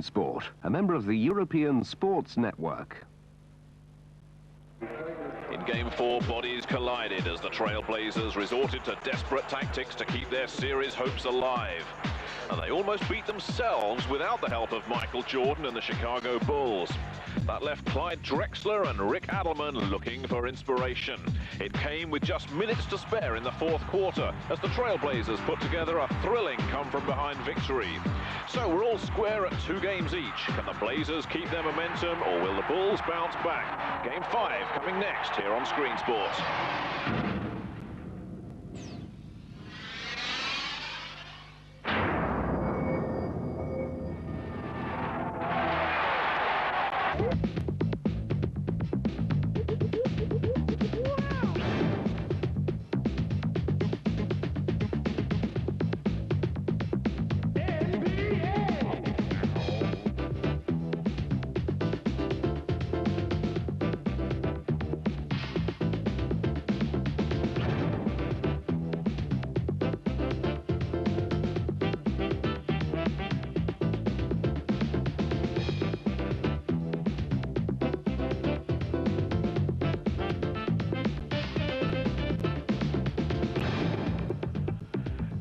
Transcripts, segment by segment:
Screen Sport, a member of the European Sports Network. In Game 4, bodies collided as the Trailblazers resorted to desperate tactics to keep their series hopes alive. And they almost beat themselves without the help of Michael Jordan and the Chicago Bulls. That left Clyde Drexler and Rick Adelman looking for inspiration. It came with just minutes to spare in the fourth quarter as the Trailblazers put together a thrilling come-from-behind victory. So we're all square at 2 games each. Can the Blazers keep their momentum, or will the Bulls bounce back? Game 5 coming next here on Screen Sport.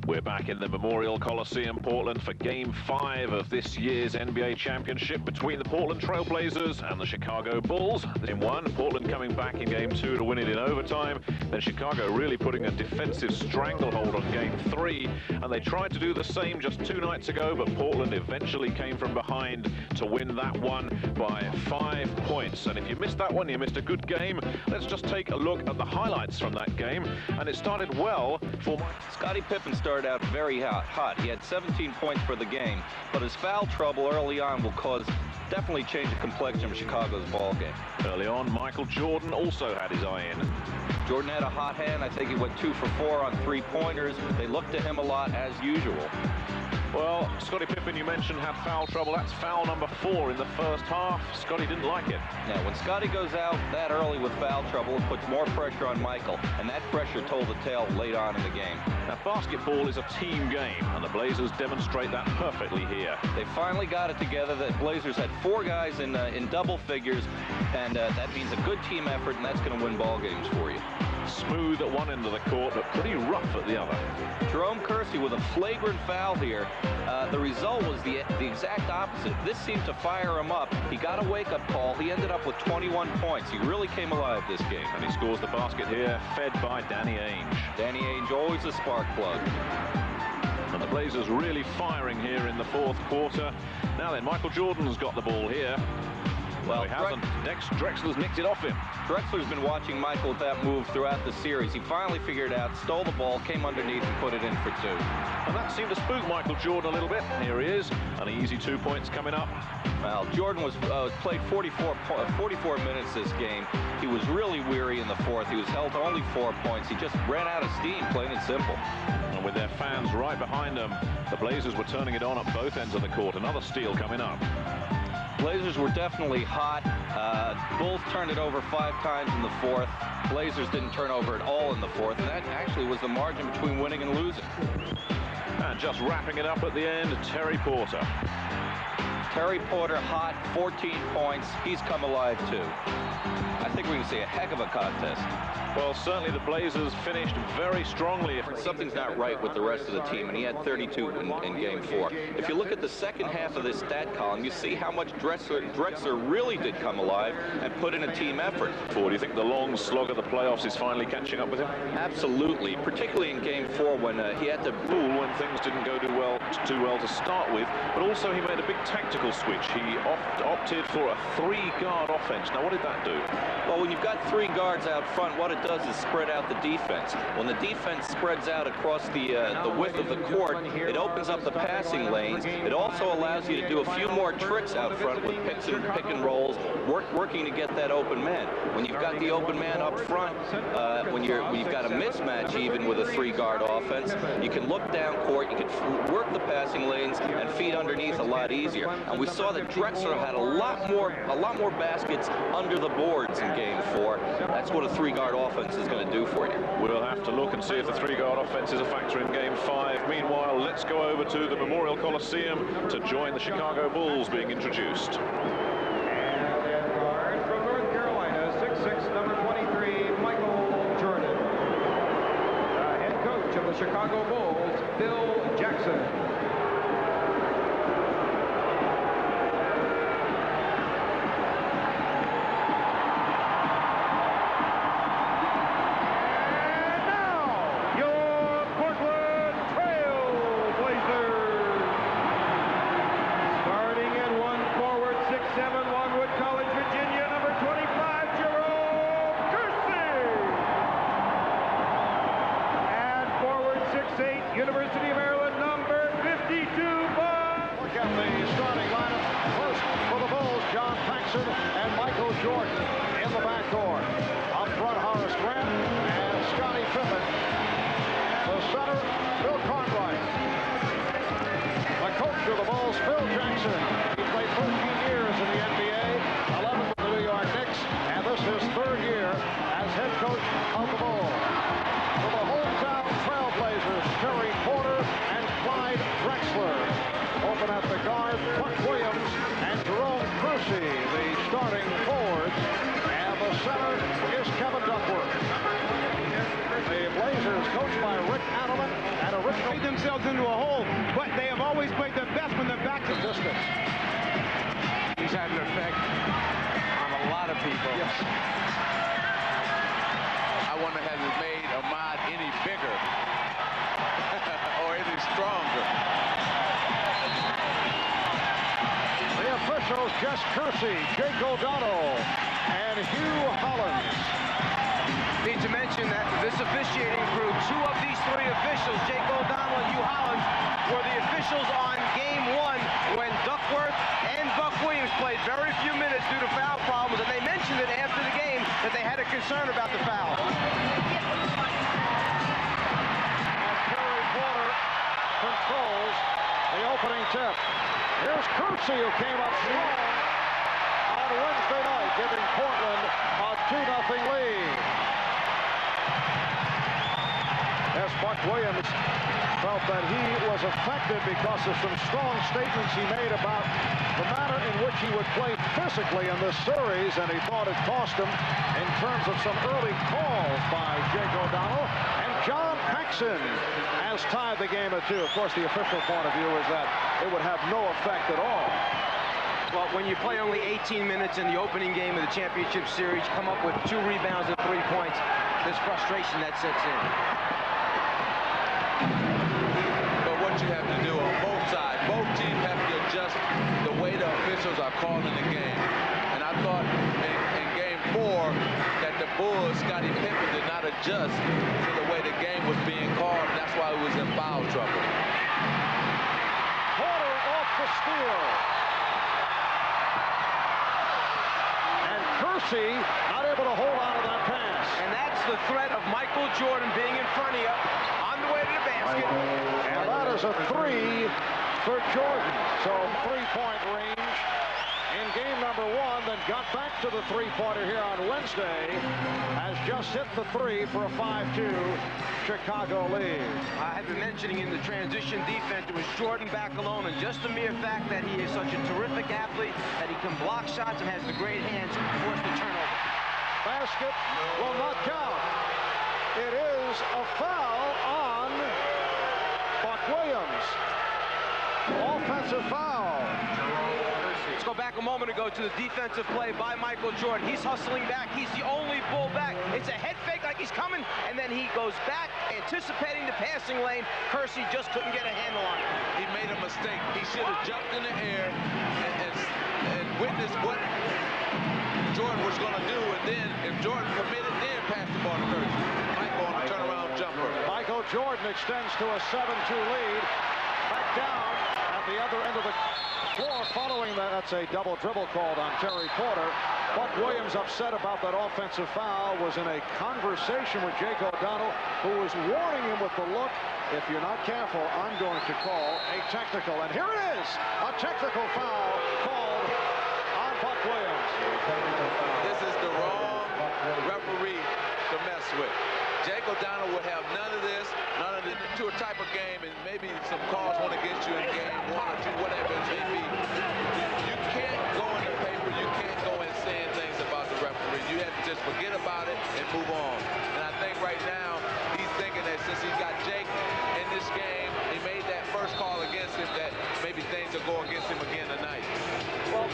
We're back in the Memorial Coliseum, Portland, for Game 5 of this year's NBA Championship between the Portland Trailblazers and the Chicago Bulls. In 1, Portland coming back in Game 2 to win it in overtime. Then Chicago really putting a defensive stranglehold on Game 3. And they tried to do the same just 2 nights ago, but Portland eventually came from behind to win that one by 5 points. And if you missed that one, you missed a good game. Let's just take a look at the highlights from that game. And it started well for Scottie Pippen started out very hot. He had 17 points for the game, but his foul trouble early on will definitely change the complexion of Chicago's ball game. Early on, Michael Jordan also had his eye in. Jordan had a hot hand. I think he went 2 for 4 on 3-pointers. They looked to him a lot as usual. Well, Scottie Pippen, you mentioned, had foul trouble. That's foul number 4 in the first half. Scottie didn't like it. Now, when Scottie goes out that early with foul trouble, it puts more pressure on Michael, and that pressure told the tale late on in the game. Now, basketball is a team game, and the Blazers demonstrate that perfectly here. They finally got it together. The Blazers had 4 guys in double figures, and that means a good team effort, and that's going to win ball games for you. Smooth at one end of the court, but pretty rough at the other. Jerome Kersey with a flagrant foul here. The result was the exact opposite. This seemed to fire him up. He got a wake-up call. He ended up with 21 points. He really came alive this game. And he scores the basket here, fed by Danny Ainge. Danny Ainge, always a spark plug. And the Blazers really firing here in the fourth quarter. Now then, Michael Jordan's got the ball here. Well, he hasn't. Drexler's nicked it off him. Drexler's been watching Michael with that move throughout the series. He finally figured it out, stole the ball, came underneath and put it in for 2. And that seemed to spook Michael Jordan a little bit. Here he is, an easy 2 points coming up. Well, Jordan was played 44 minutes this game. He was really weary in the fourth. He was held to only 4 points. He just ran out of steam, plain and simple. And with their fans right behind them, the Blazers were turning it on at both ends of the court. Another steal coming up. Blazers were definitely hot. Bulls turned it over 5 times in the fourth. Blazers didn't turn over at all in the fourth, and that actually was the margin between winning and losing. And just wrapping it up at the end, Terry Porter. Terry Porter hot, 14 points. He's come alive too. I think we can see a heck of a contest. Well, certainly the Blazers finished very strongly. Something's not right with the rest of the team, and he had 32 in Game 4. If you look at the second half of this stat column, you see how much Drexler really did come alive and put in a team effort. Do you think the long slog of the playoffs is finally catching up with him? Absolutely, particularly in Game 4 when he had to rule when things didn't go too well to start with, but also he made a big tactical switch. He opted for a 3-guard offense. Now, what did that do? Well, when you've got 3 guards out front, what it does is spread out the defense. When the defense spreads out across the width of the court, it opens up the passing lanes. It also allows you to do a few more tricks out front with pick and rolls, working to get that open man. When you've got the open man up front, when you've got a mismatch even with a 3-guard offense, you can look down court, you can work the passing lanes and feed underneath a lot easier. and we saw that Drexler had a lot more baskets under the boards in Game 4. That's what a three-guard offense is going to do for you. We'll have to look and see if the three-guard offense is a factor in Game 5. Meanwhile, let's go over to the Memorial Coliseum to join the Chicago Bulls being introduced. And the guard from North Carolina, 6'6", number 23, Michael Jordan. The head coach of the Chicago Bulls, Bill Jackson. University of Maryland, number 52, Bob. Look at the starting lineup. First for the Bulls, John Paxson and Michael Jordan in the backcourt. Up front, Horace Grant and Scottie Pippen. The center, Bill Cartwright. The coach of the Bulls, Phil Jackson. He played 13 years in the NBA, 11 with the New York Knicks, and this is his third year as head coach of the Bulls. For the hometown Trailblazers, Terry Porter and Clyde Drexler. Open at the guard, Buck Williams and Jerome Kersey, the starting forwards. And the center is Kevin Duckworth. The Blazers, coached by Rick Adelman, and originally Made themselves into a hole, but they have always played the best when they're back to distance. He's had an effect on a lot of people. Yes. I wonder, has it made Ahmad any bigger or any stronger? The officials, Jess Kersey, Jake O'Donnell, and Hugh Hollins. Need to mention that this officiating crew, two of these three officials, Jake O'Donnell and Hugh Hollins, were the officials on Game 1 when Duckworth and Buck Williams played very few minutes due to foul problems, and they mentioned it after the game that they had a concern about the foul. Terry Porter controls the opening tip. Here's Kersey, who came up strong on Wednesday night, giving Portland a 2-0 lead. As Buck Williams felt that he was affected because of some strong statements he made about the manner in which he would play physically in this series, and he thought it cost him in terms of some early calls by Jake O'Donnell. And John Paxson has tied the game at 2. Of course, the official point of view is that it would have no effect at all. Well, when you play only 18 minutes in the opening game of the championship series, come up with 2 rebounds and 3 points, there's frustration that sets in. But what you have to do on both sides, both teams have to adjust the way the officials are calling the game. And I thought in Game 4 that the Bulls, Scottie Pippen, did not adjust to the way the game was being called, and that's why he was in foul trouble. Porter off the steal. And Kersey not able to hold on to that pass. And that's the threat of Michael Jordan being in front of you on the way to the basket. And that is a 3 for Jordan. So 3-point range in game number 1, then got back to the three-pointer here on Wednesday. Has just hit the 3 for a 5-2 Chicago lead. I had been mentioning in the transition defense, it was Jordan back alone, and just the mere fact that he is such a terrific athlete, that he can block shots and has the great hands, forced the turnover. Basket will not count. It is a foul on Buck Williams. Offensive foul. Let's go back a moment ago to the defensive play by Michael Jordan. He's hustling back. He's the only bull back. It's a head fake like he's coming, and then he goes back, anticipating the passing lane. Kersey just couldn't get a handle on it. He made a mistake. He should have jumped in the air and witnessed what Jordan was going to do, and then if Jordan committed, then pass the ball to Kersey. Michael on a turnaround jumper. Michael Jordan extends to a 7-2 lead. Back down at the other end of the floor following that. That's a double dribble called on Terry Porter. Buck Williams, upset about that offensive foul, was in a conversation with Jake O'Donnell, who was warning him with the look If you're not careful, I'm going to call a technical. And here it is, a technical foul called on Buck Williams. This is the wrong referee to mess with. Jake O'Donnell will have none of this, to a type of game, and maybe some calls want to get you in game 1 or 2, whatever it may be. You can't go in the paper, you can't go in saying things about the referee. You have to just forget about it and move on. And I think right now, he's thinking that since he's got Jake in this game, he made that first call against him, that maybe things will go against him again tonight. Well,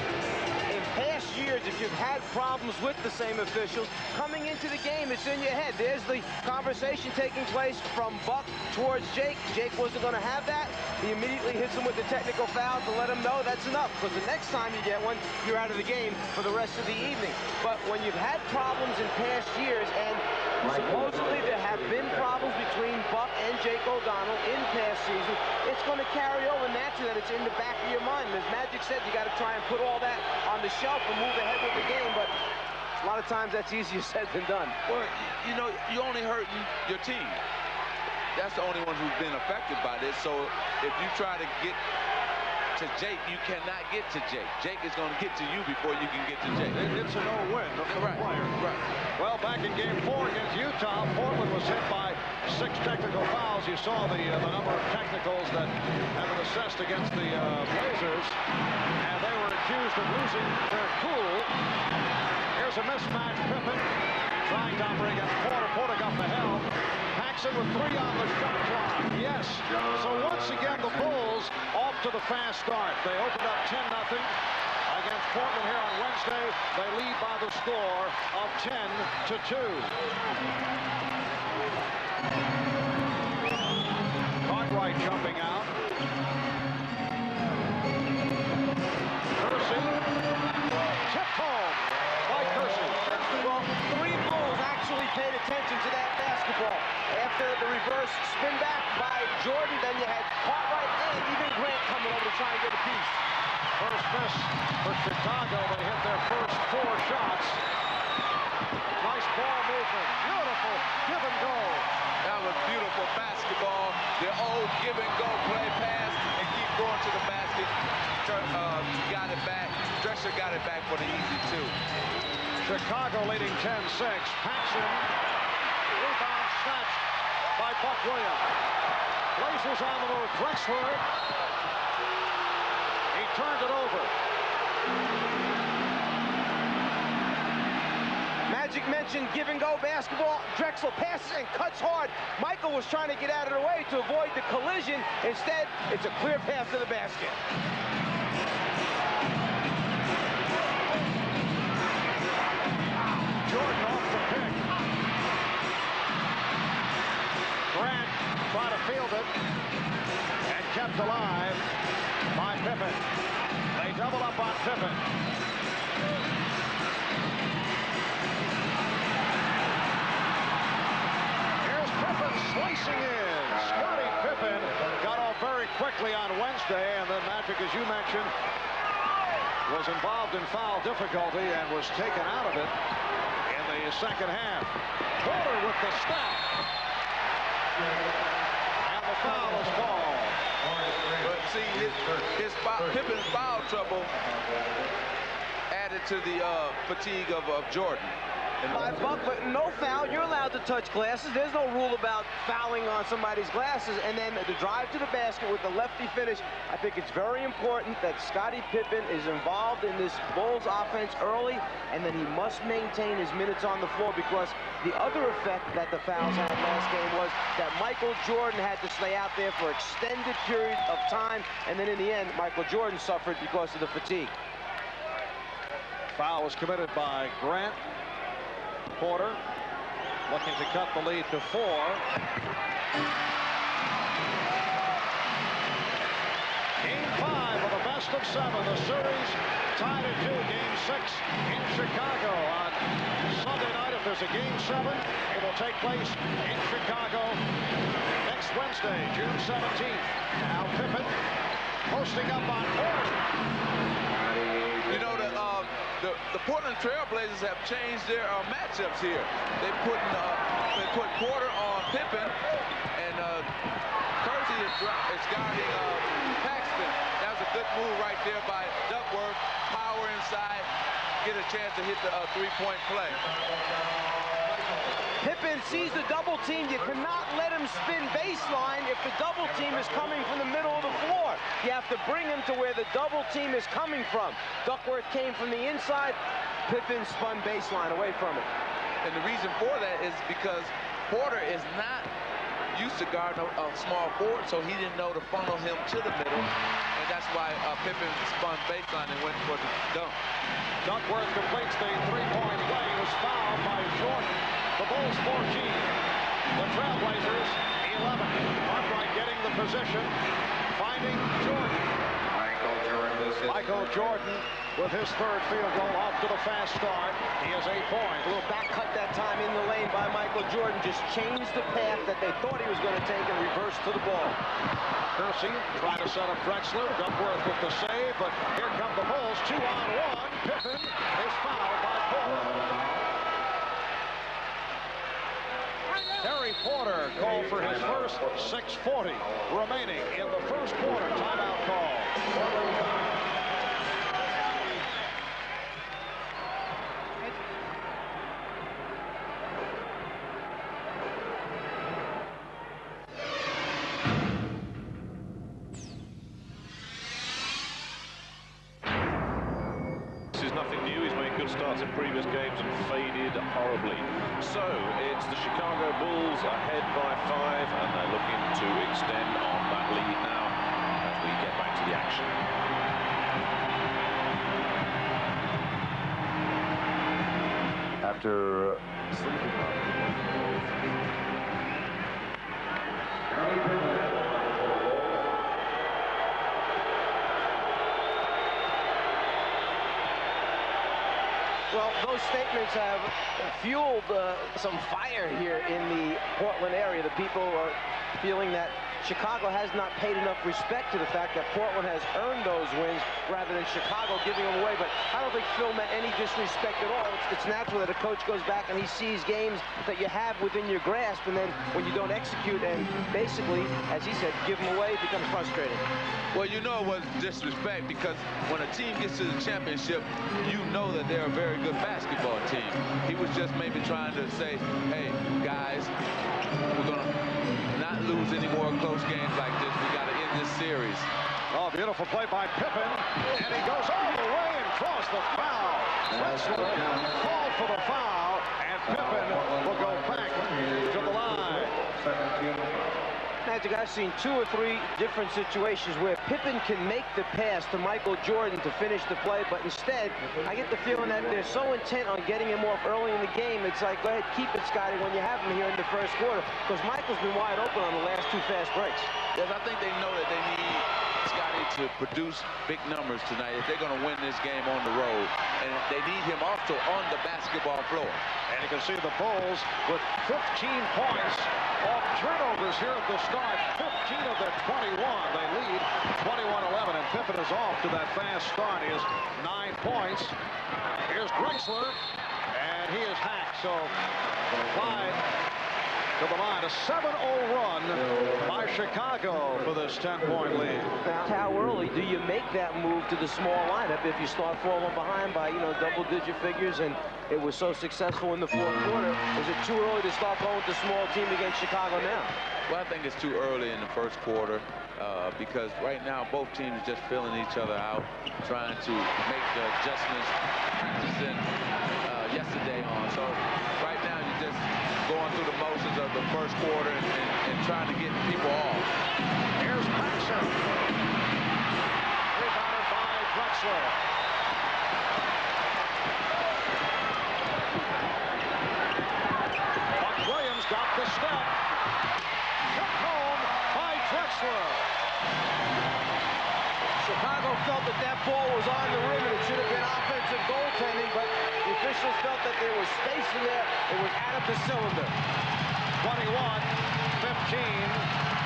in past years, if you've had problems with the same officials, coming into the game, it's in your head. There's the conversation taking place from Buck towards Jake. Jake wasn't going to have that. He immediately hits him with the technical foul to let him know that's enough, because the next time you get one, you're out of the game for the rest of the evening. But when you've had problems in past years, and supposedly there have been problems between Buck and Jake O'Donnell in past season, it's going to carry over naturally, that it's in the back of your mind. And as Magic said, you got to try and put all that on the shelf and move ahead with the game, but a lot of times that's easier said than done. Well, you know, you're only hurting your team. That's the only one who's been affected by this. So if you try to get to Jake, you cannot get to Jake. Jake is going to get to you before you can get to Jake. It's a no-win for the players. Right. Well, back in game 4 against Utah, Portland was hit by 6 technical fouls. You saw the number of technicals that have been assessed against the Blazers, and they were accused of losing their cool. Here's a mismatch. Pippen trying to bring in Porter. Porter got the help. Paxson with 3 on the shot clock. Yes. So once again, the Bulls off to the fast start. They opened up 10-0 against Portland here on Wednesday. They lead by the score of 10-2. Cartwright jumping out. Kersey. Tipped home by Kersey. Well, 3 Bulls actually paid attention to that basketball. After the reverse spin back by Jordan, then you had Cartwright and even Grant coming over to try and get a piece. First miss for Chicago. They hit their first 4 shots. Nice ball movement. Beautiful give and go. That was beautiful basketball. The old give and go play pass and keep going to the basket. Got it back. Drescher got it back for the easy 2. Chicago leading 10-6. Paxson. Rebound snatched by Buck Williams. Blazers on the move. Drexler. He turned it over. Magic mentioned give-and-go basketball. Drexler passes and cuts hard. Michael was trying to get out of the way to avoid the collision. Instead, it's a clear path to the basket. Jordan off the pick. Grant tried to field it and kept alive by Pippen. They double up on Pippen. Here's Pippen slicing in. Scottie Pippen got off very quickly on Wednesday, and then Magic, as you mentioned, was involved in foul difficulty and was taken out of it in the second half. Porter with the step. And the foul is called. But see, Pippen's foul trouble added to the fatigue of Jordan. By Buck, but no foul. You're allowed to touch glasses. There's no rule about fouling on somebody's glasses. And then the drive to the basket with the lefty finish. I think it's very important that Scottie Pippen is involved in this Bulls offense early, and then he must maintain his minutes on the floor, because the other effect that the fouls had last game was that Michael Jordan had to stay out there for extended periods of time, and then in the end, Michael Jordan suffered because of the fatigue. Foul was committed by Grant. Porter looking to cut the lead to 4. Game 5 of the best of 7. The series tied at 2. Game 6 in Chicago on Sunday night. If there's a Game 7, it will take place in Chicago next Wednesday, June 17th. Now Pippen posting up on Porter. You know, the Portland Trail Blazers have changed their matchups here. They put Porter on Pippen, and Ramsey is guarding Paxton. That was a good move right there by Duckworth. Power inside, get a chance to hit the three-point play. Pippen sees the double team. You cannot let him spin baseline if the double team is coming from the middle of the floor. You have to bring him to where the double team is coming from. Duckworth came from the inside. Pippen spun baseline away from it. And the reason for that is because Porter is not used to guarding a small forward, so he didn't know to funnel him to the middle. And that's why Pippen spun baseline and went for the dunk. Duckworth completes the three-point play. He was fouled by Jordan. The Bulls 14. The Trailblazers 11. Cartwright getting the position, finding Jordan. Michael Jordan with his third field goal off to the fast start. He has 8 points. A little back cut that time in the lane by Michael Jordan. Just changed the path that they thought he was going to take and reversed to the ball. Kersey trying to set up Drexler. Duckworth with the save, but here come the Bulls. 2-on-1. Pippen is fouled by Porter. Terry Porter called for his first 6:40 remaining in the first quarter. Timeout call. This is nothing new. He's made good starts in previous games and faded horribly. So it's the Chicago Bulls ahead by 5, and they're looking to extend on that lead now as we get back to the action. After sleeping Well, those statements have fueled some fire here in the Portland area. The people are feeling that Chicago has not paid enough respect to the fact that Portland has earned those wins rather than Chicago giving them away. But I don't think Phil meant any disrespect at all. It's natural that a coach goes back and he sees games that you have within your grasp, and then when you don't execute and basically, as he said, give them away, it becomes frustrating. Well, you know it was disrespect because when a team gets to the championship, you know that they're a very good basketball team. He was just maybe trying to say, hey, guys, we're going to not lose any more close games like this. We got to end this series. Oh, beautiful play by Pippen, and he goes all the way and draws the foul. Drexler called for the foul, and Pippen will go back to the line. Magic, I've seen 2 or 3 different situations where Pippen can make the pass to Michael Jordan to finish the play, but instead, I get the feeling that they're so intent on getting him off early in the game, it's like, go ahead, keep it, Scotty, when you have him here in the first quarter, because Michael's been wide open on the last 2 fast breaks. Yes, I think they know that they need Scotty to produce big numbers tonight if they're going to win this game on the road, and they need him also on the basketball floor. And you can see the Bulls with 15 points off turnovers here at the start. 15 of their 21. They lead 21-11, and Pippen is off to that fast start. He has 9 points. Here's Drexler, and he is hacked. So Clyde to the line. A 7-0 run by Chicago for this 10-point lead. Now, how early do you make that move to the small lineup if you start falling behind by, double-digit figures, and it was so successful in the fourth quarter? Is it too early to start going with the small team against Chicago now? Well, I think it's too early in the first quarter because right now both teams just filling each other out, trying to make the adjustments practicing yesterday on. So right now you're just going through the motions of the first quarter and trying to get people off. Here's Paxson. Rebounded by Drexler. Buck Williams got the step. Kept home by Drexler. Chicago felt that ball was on the rim and it should have been offensive goaltending, but the officials felt that there was space in there. It was out of the cylinder. 21-15,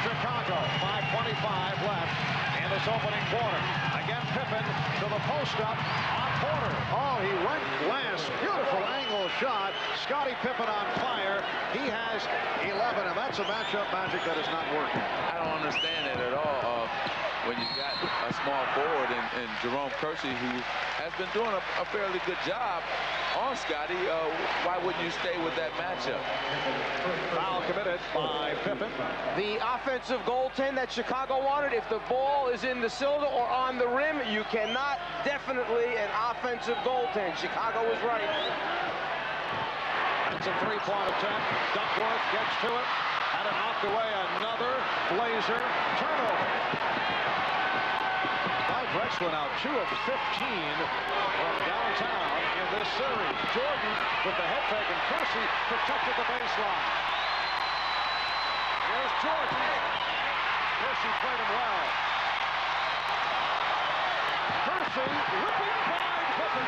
Chicago. 5:25 left in this opening quarter. Again, Pippen to the post-up. On Porter. Oh, he went glass. Beautiful angle shot. Scottie Pippen on fire. He has 11, and that's a matchup, Magic, that is not working. I don't understand it at all. When you got a small forward and Jerome Kersey, who has been doing a fairly good job on Scottie, why wouldn't you stay with that matchup? Foul committed by Pippen. The offensive goaltend that Chicago wanted, if the ball is in the cylinder or on the rim, you cannot definitely an offensive goaltend. Chicago was right. That's a three-point attempt. Duckworth gets to it. Had it knocked away. Another Blazer turnover. Drexler now 2 of 15 from downtown in this series. Jordan with the head fake, and Kersey protected the baseline. Here's Jordan. Kersey played him well. Kersey ripping by Pippen.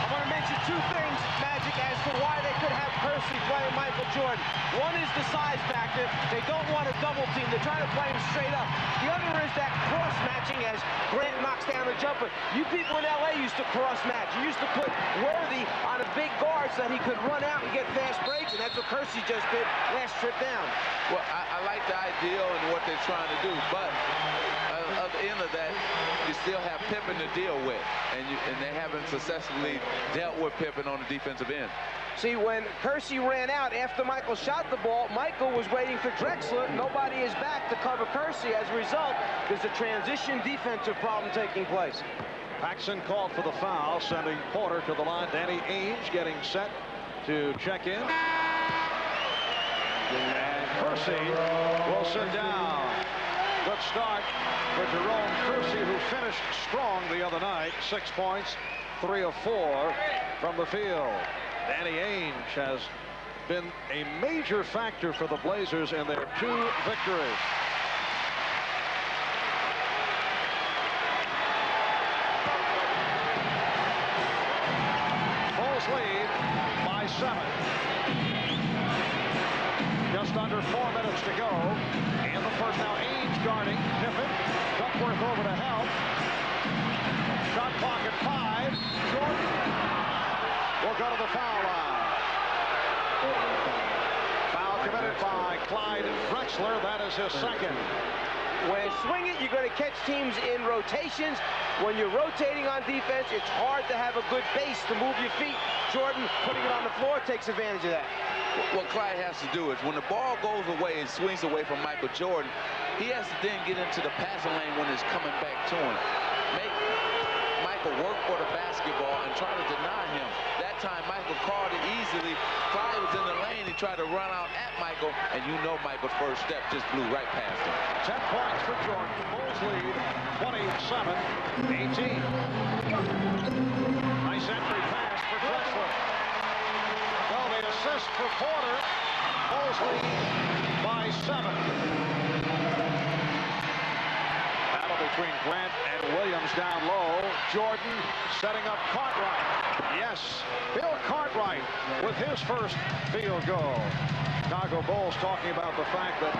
I want to mention 2 things, Magic, as to why they could have Kersey playing Michael Jordan. One is the size factor. They don't want a double team. They're trying to play him straight up. The other is that cross-matching as Grant knocks down the jumper. You people in L.A. used to cross-match. You used to put Worthy on a big guard so that he could run out and get fast breaks, and that's what Kersey just did last trip down. Well, I like the ideal and what they're trying to do, but at the end of that, you still have Pippen to deal with, and they haven't successfully dealt with Pippen on the defensive end. See, when Kersey ran out after Michael shot the ball, Michael was waiting for Drexler. Nobody is back to cover Kersey. As a result, there's a transition defensive problem taking place. Paxson called for the foul, sending Porter to the line. Danny Ainge getting set to check in. And Kersey will sit down. Good start for Jerome Kersey, who finished strong the other night. 6 points, 3 of 4 from the field. Danny Ainge has been a major factor for the Blazers in their 2 victories. Bulls lead by 7. Just under 4 minutes to go in the first. Now Ainge guarding Pippen. Duckworth over to help. Shot clock at 5. Jordan will go to the foul line. Foul committed by Clyde Drexler. That is his second. When you swing it, you're going to catch teams in rotations. When you're rotating on defense, it's hard to have a good base to move your feet. Jordan, putting it on the floor, takes advantage of that. What Clyde has to do is when the ball goes away and swings away from Michael Jordan, he has to then get into the passing lane when it's coming back to him. Make Michael work for the basketball and try to deny him. That time, Michael caught it easily. Clyde was in the lane. He tried to run out at Michael, and you know Michael's first step just blew right past him. 10 points for Jordan. Bulls lead 27-18. Nice entry pass for Drexler. Well, the assist for Porter. Bulls lead by 7. Battle between Grant and Williams down low. Jordan setting up Cartwright. Yes, Bill Cartwright with his first field goal. Chicago Bulls talking about the fact that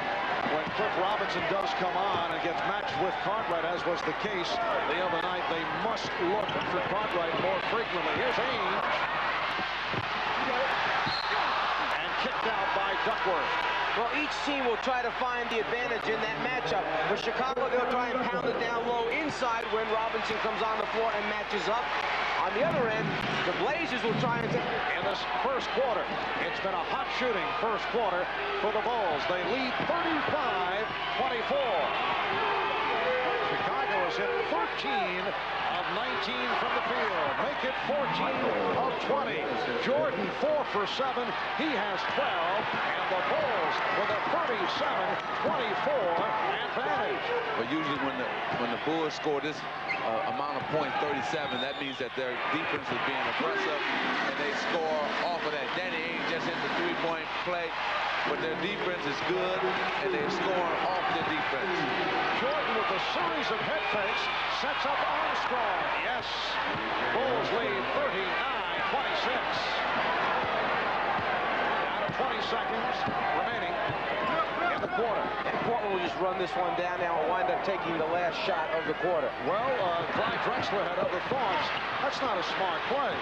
when Cliff Robinson does come on and gets matched with Cartwright, as was the case the other night, they must look for Cartwright more frequently. Here's Ainge. And kicked out by Duckworth. Well, each team will try to find the advantage in that matchup. For Chicago, they'll try and pound it down low inside when Robinson comes on the floor and matches up. On the other end, the Blazers will try and take... In this first quarter, it's been a hot shooting first quarter for the Bulls. They lead 35-24. Chicago has hit 13 of 19 from the field. Make it 14 of 20. Jordan 4 for 7. He has 12. And the Bulls with a 37-24 advantage. But usually when the Bulls score this amount of points, 37, that means that their defense is being aggressive and they score off of that. Danny Ainge just hit the 3-point play, but their defense is good and they're scoring off their defense. Jordan with a series of head fakes sets up Armstrong. Yes, Bulls lead 39-26. Down to 20 seconds remaining in the quarter. And Portland will just run this one down now and wind up taking the last shot of the quarter. Well, Clyde Drexler had other thoughts. That's not a smart play.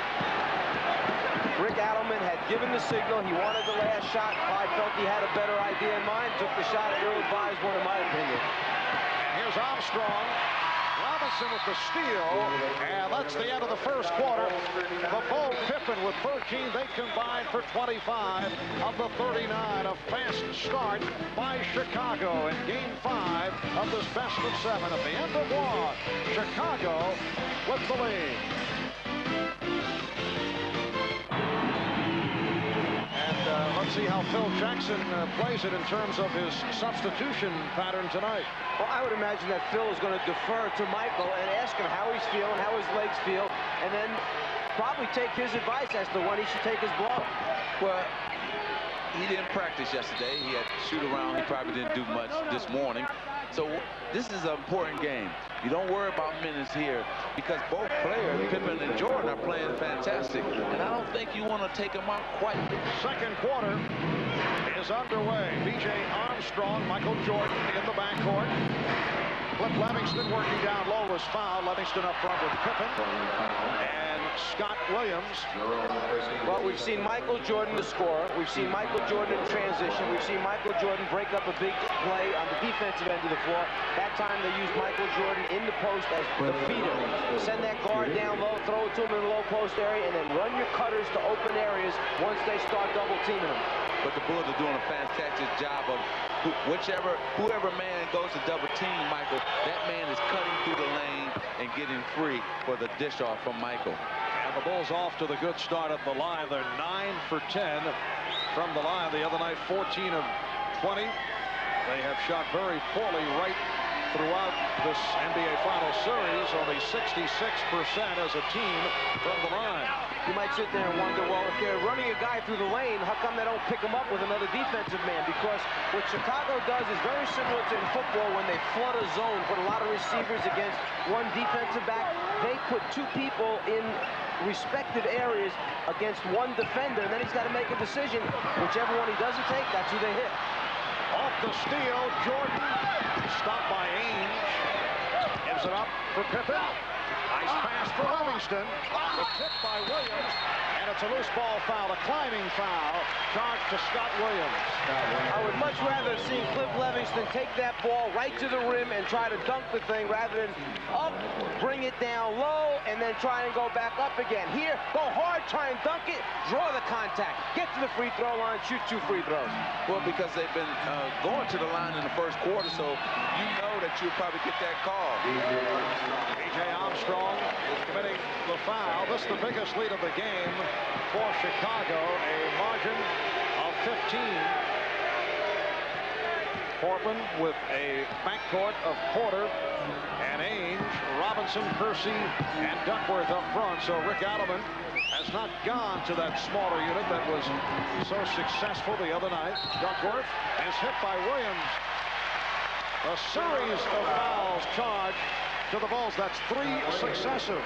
Rick Adelman had given the signal. He wanted the last shot. Clyde felt he had a better idea in mind. Took the shot. An ill-advised one, in my opinion. And here's Armstrong. Robinson with the steal, and that's the end of the first quarter. The Bull Pippen with 13. They combined for 25 of the 39. A fast start by Chicago in Game 5 of this best of 7. At the end of 1, Chicago with the lead. Let's see how Phil Jackson plays it in terms of his substitution pattern tonight. Well, I would imagine that Phil is going to defer to Michael and ask him how he's feeling, how his legs feel, and then probably take his advice as to when he should take his blow. Well, he didn't practice yesterday. He had to shoot around. He probably didn't do much this morning. So this is an important game. You don't worry about minutes here because both players, Pippen and Jordan, are playing fantastic. And I don't think you want to take them out quite. Second quarter is underway. B.J. Armstrong, Michael Jordan in the backcourt. Cliff Livingston working down low was fouled. Livingston up front with Pippen and Scott Williams. Well, we've seen Michael Jordan, the scorer. We've seen Michael Jordan in transition. We've seen Michael Jordan break up a big play on the defensive end of the floor. That time they used Michael Jordan in the post as the feeder. Send that guard down low, throw it to him in the low post area, and then run your cutters to open areas once they start double teaming him. But the Bulls are doing a fantastic job of whoever man goes to double team Michael, that man is cutting through the lane and getting free for the dish off from Michael. And the Bulls off to the good start at the line. They're 9 for 10 from the line. The other night, 14 of 20. They have shot very poorly right throughout this NBA Finals series. Only 66% as a team from the line. You might sit there and wonder, well, if they're running a guy through the lane, how come they don't pick him up with another defensive man? Because what Chicago does is very similar to in football when they flood a zone, put a lot of receivers against one defensive back. They put two people in respective areas against one defender, and then he's got to make a decision. Whichever one he doesn't take, that's who they hit. Off the steal, Jordan. Stopped by Ainge. Gives it up for Pippen. Nice pass for Livingston. The tip by Williams. And it's a loose ball foul, a climbing foul, charged to Scott Williams. I would much rather have seen Cliff Livingston take that ball right to the rim and try to dunk the thing rather than up, bring it down low, and then try and go back up again. Here, go hard, try and dunk it, draw the contact, get to the free throw line, shoot 2 free throws. Well, because they've been going to the line in the first quarter, so you know that you'll probably get that call. B.J. Armstrong is committing the foul. This is the biggest lead of the game for Chicago, a margin of 15. Portland with a backcourt of Porter and Ainge, Robinson, Percy, and Duckworth up front. So Rick Adelman has not gone to that smaller unit that was so successful the other night. Duckworth is hit by Williams. A series of fouls charged to the Bulls. That's 3 successive.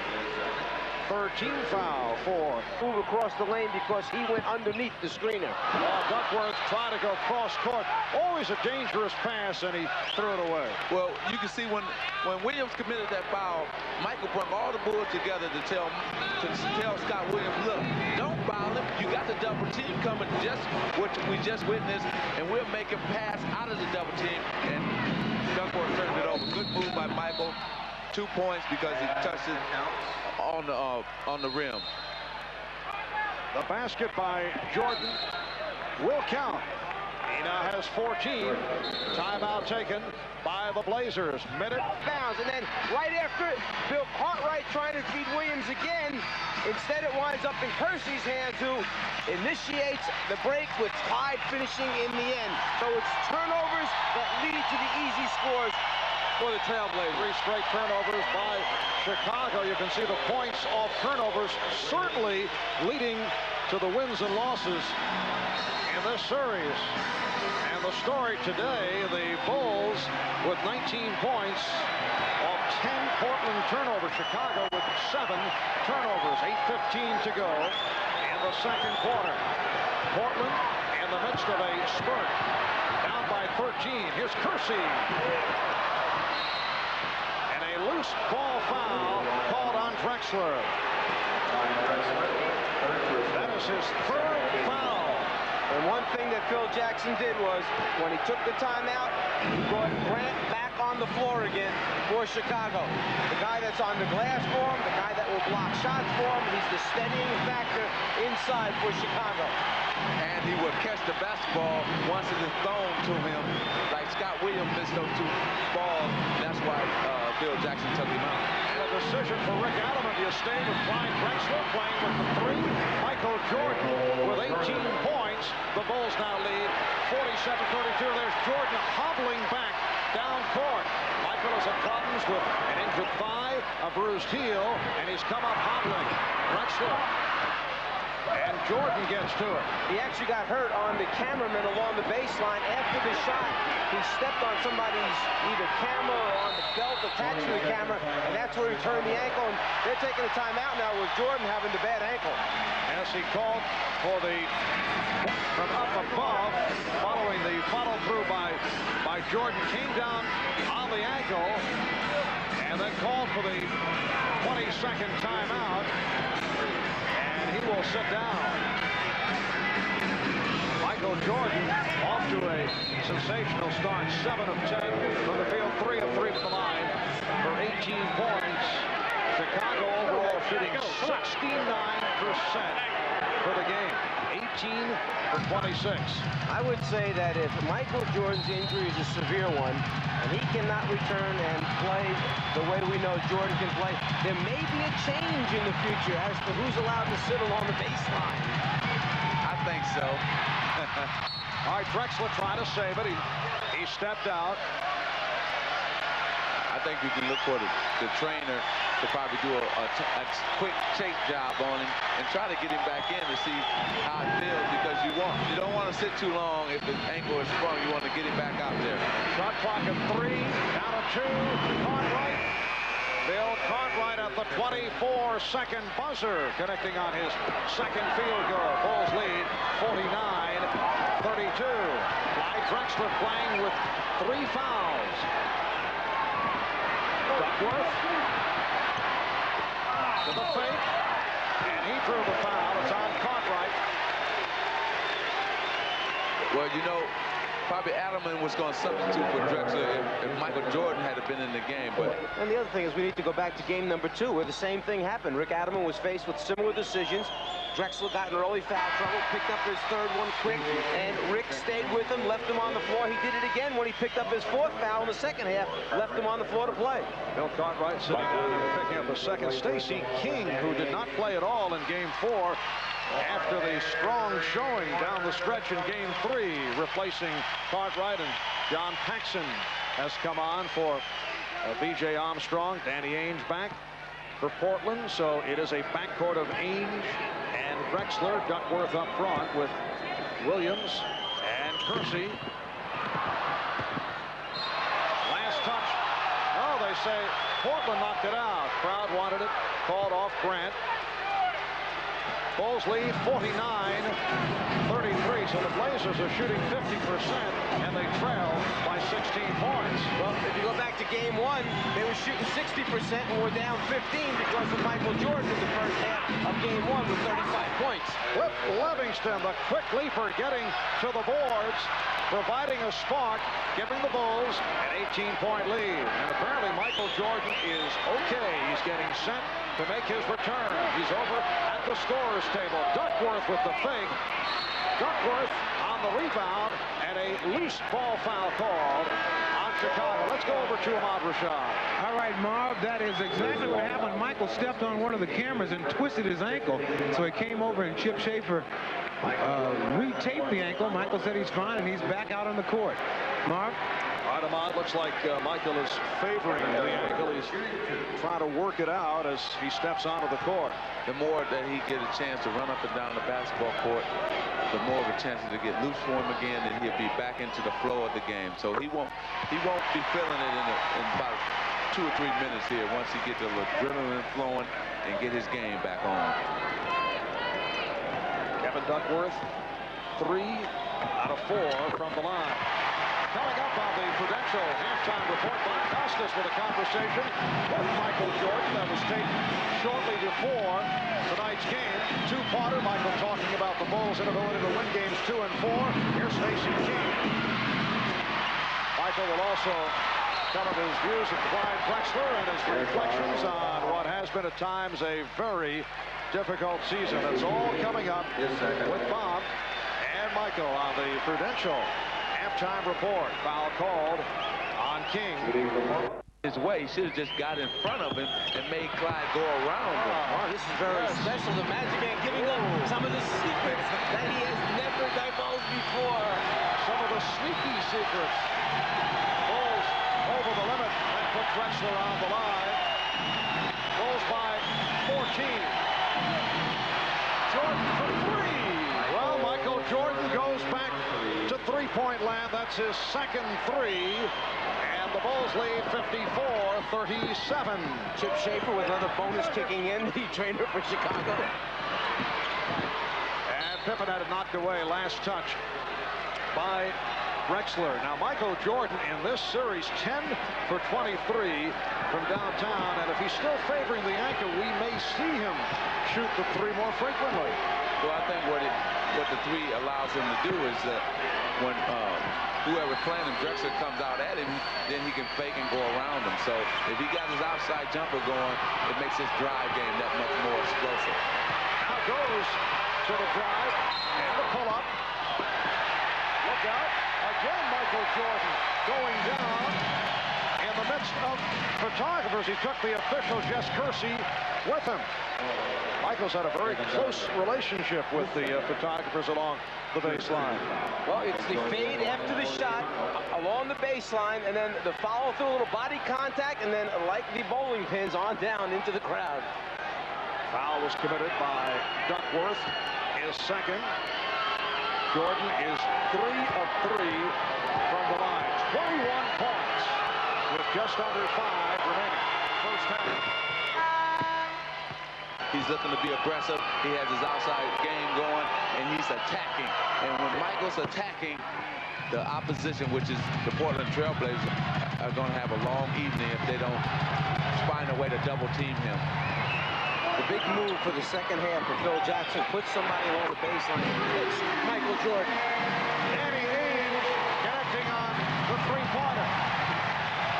13 foul for. Move across the lane because he went underneath the screener. Duckworth tried to go cross court. Always a dangerous pass, and he threw it away. Well, you can see when Williams committed that foul, Michael brought all the Bulls together to tell Scott Williams, look, don't foul him. You got the double team coming, just what we just witnessed, and we'll make him pass out of the double team. And Duckworth turned it over. Good move by Michael. 2 points because he touched it on the rim. The basket by Jordan will count. He now has 14. Timeout taken by the Blazers. Minute. Bounds, and then right after it, Bill Cartwright trying to feed Williams again. Instead, it winds up in Kersey's hands, who initiates the break with Clyde finishing in the end. So it's turnovers that lead to the easy scores for the Trailblazers. 3 straight turnovers by Chicago. You can see the points off turnovers certainly leading to the wins and losses in this series. And the story today, the Bulls with 19 points off 10 Portland turnovers. Chicago with 7 turnovers. 8:15 to go in the second quarter. Portland in the midst of a spurt. Down by 13. Here's Kersey. And a loose ball foul called on Drexler. That is his third foul. And one thing that Phil Jackson did was, when he took the timeout, he brought Grant back on the floor again for Chicago. The guy that's on the glass for him, the guy that will block shots for him, he's the steadying factor inside for Chicago. And he will catch the basketball once it is thrown to him. Like Scott Williams missed those two balls. That's why Phil Jackson took him out. And a decision for Rick Adelman. Do you stay with Clyde Drexler playing with the 3? Michael Jordan with 18 points. The Bulls now lead 47-32. There's Jordan hobbling back down court. Michael has had problems with an injured thigh, a bruised heel, and he's come up hobbling. Drexler. And Jordan gets to it. He actually got hurt on the cameraman along the baseline after the shot. He stepped on somebody's either camera or on the belt attached to the camera, and that's where he turned the ankle. And they're taking a timeout now with Jordan having the bad ankle. As he called for the from up above, following the follow through by Jordan, came down on the ankle, and then called for the 22nd timeout. He will sit down. Michael Jordan off to a sensational start. 7 of 10 from the field, 3 of 3 from the line for 18 points. Chicago overall shooting 69% for the game. 18 for 26. I would say that if Michael Jordan's injury is a severe one, and he cannot return and play the way we know Jordan can play, there may be a change in the future as to who's allowed to sit along the baseline. I think so. All right, Drexler trying to save it. He stepped out. I think you can look for the trainer to probably do a quick shake job on him and try to get him back in to see how it feels, because you don't want to sit too long if the ankle is sprung. You want to get him back out there. Shot clock at 3, down to 2. Cartwright. Bill Cartwright at the 24-second buzzer, connecting on his second field goal. Bulls lead 49-32. Clyde Drexler playing with 3 fouls. Duckworth to the fake, and he drew the foul. It's on Cartwright. Well, you know, probably Adelman was going to substitute for Drexler if Michael Jordan had been in the game. But And the other thing is we need to go back to game number 2, where the same thing happened. Rick Adelman was faced with similar decisions. Drexler got in early foul trouble, picked up his 3rd one quick, and Rick stayed with him, left him on the floor. He did it again when he picked up his 4th foul in the second half, left him on the floor to play. Bill Cartwright sitting down and picking up a second. Stacey King, who did not play at all in game 4 after the strong showing down the stretch in game 3, replacing Cartwright, and John Paxson has come on for B.J. Armstrong. Danny Ainge back for Portland, so it is a backcourt of Ainge and Drexler. Duckworth up front with Williams and Kersey. Last touch. Oh, they say Portland knocked it out. Crowd wanted it. Called off Grant. Bulls lead 49-33. So the Blazers are shooting 50%, and they trail by 16 points. Well, if you go back to game 1, they were shooting 60% and were down 15 because of Michael Jordan in the first half of game 1 with 35 points. Flip Livingston, the quick leaper, getting to the boards, providing a spark, giving the Bulls an 18-point lead. And apparently Michael Jordan is okay. He's getting set to make his return. He's over at the scorer's table. Duckworth with the fake. Duckworth on the rebound, and a loose ball foul called on Chicago. Let's go over to Ahmad Rashad. All right, Marv, that is exactly what happened. Michael stepped on one of the cameras and twisted his ankle. So he came over, and Chip Schaefer retaped the ankle. Michael said he's fine, and he's back out on the court. Marv? All right, Ahmad, looks like Michael is favoring the ankle. He's trying to work it out as he steps onto the court. the more that he get a chance to run up and down the basketball court, the more of a chance to get loose for him again, and he'll be back into the flow of the game. So he won't be feeling it in about 2 or 3 minutes here once he gets the adrenaline flowing and get his game back on. Kevin Duckworth, 3 out of 4 from the line. Coming up on the Prudential halftime report, Bob Costas with a conversation with Michael Jordan that was taken shortly before tonight's game. Two-parter, Michael talking about the Bulls' inability to win games 2 and 4. Here's Stacey King. Michael will also cover his views of Clyde Drexler and his reflections on what has been at times a very difficult season. It's all coming up with Bob and Michael on the Prudential halftime report. Foul called on King. His way, he should have just got in front of him and made Clyde go around him. Oh, this is very special. The Magic man giving up some of the secrets that he has never divulged before. Some of the sneaky secrets. Bulls over the limit and put Drexler on the line. Bulls by 14. Jordan for 3. Well, Michael Jordan goes back to three-point land. That's his second 3. And the Bulls lead 54-37. Chip Schaefer with another bonus kicking in. The trainer for Chicago. And Pippen had it knocked away last touch by Drexler. Now, Michael Jordan in this series 10 for 23 from downtown. And if he's still favoring the anchor, we may see him shoot the 3 more frequently. Well, I think what the 3 allows him to do is that when whoever's playing him, Drexler comes out at him, then he can fake and go around him. So if he got his outside jumper going, it makes his drive game that much more explosive. Now goes to the drive and the pull-up. Look out. Again, Michael Jordan going down. In the midst of photographers, he took the official, Jess Kersey, with him. Michael's had a very close relationship with the photographers along the baseline. Well, it's the fade after the shot along the baseline, and then the follow-through, a little body contact, and then like the bowling pins on down into the crowd. Foul was committed by Duckworth, his second. Jordan is 3 of 3 from the line. 21 points with just under 5 remaining. First half. He's looking to be aggressive. He has his outside game going, and he's attacking. And when Michael's attacking, the opposition, which is the Portland Trailblazers, are going to have a long evening if they don't find a way to double-team him. The big move for the second half for Phil Jackson. Put somebody along the baseline. It's Michael Jordan. Danny Ainge connecting on the three-pointer.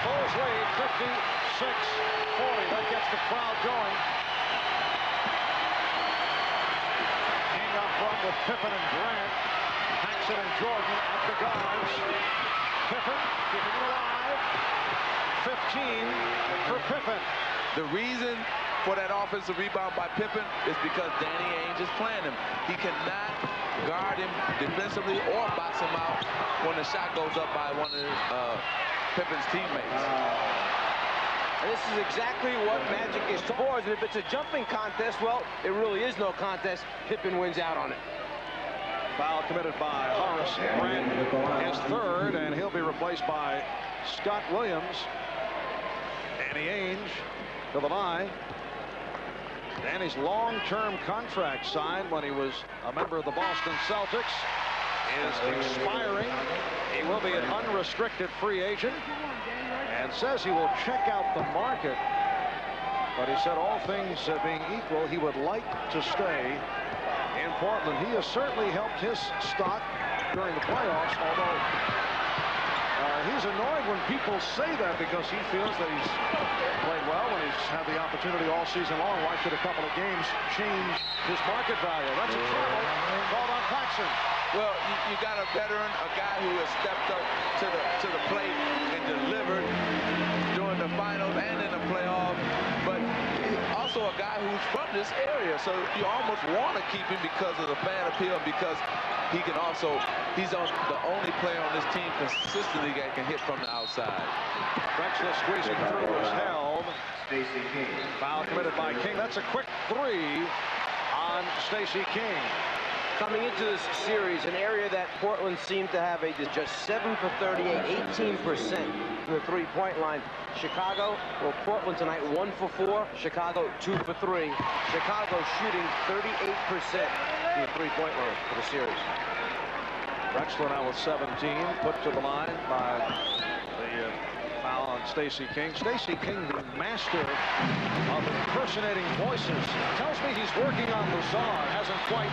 Bulls lead 56-40. That gets the crowd going. King up front with Pippen and Grant. Paxson and Jordan at the guards. Pippen keeping it alive. 15 for Pippen. The reason for that offensive rebound by Pippen is because Danny Ainge is playing him. He cannot guard him defensively or box him out when the shot goes up by one of Pippen's teammates. And this is exactly what Magic is towards. And if it's a jumping contest, well, it really is no contest. Pippen wins out on it. Foul committed by Horace Grant, his third, and he'll be replaced by Scott Williams. Danny Ainge to the line. Danny's long-term contract signed when he was a member of the Boston Celtics is expiring. He will be an unrestricted free agent and says he will check out the market. But he said all things being equal, he would like to stay in Portland. He has certainly helped his stock during the playoffs, although he's annoyed when people say that because he feels that he's played well when he's had the opportunity all season long. Why should a couple of games change his market value? That's a travel called on Paxson. Well, you got a veteran, a guy who has stepped up to the plate and delivered during the finals and in the playoffs, but also a guy who's from this area, so you almost want to keep him because of the fan appeal, because he can also, he's the only player on this team consistently that can hit from the outside. Drexler squeezing through was held. Foul committed by King. That's a quick 3 on Stacey King. Coming into this series, an area that Portland seemed to have just 7 for 38, 18% from the three-point line. Chicago, well, Portland tonight 1 for 4, Chicago 2 for 3. Chicago shooting 38% from the three-point line for the series. Drexler now with 17, put to the line by the foul on Stacey King. Stacey King, the master of impersonating voices, tells me he's working on the Czar. Hasn't quite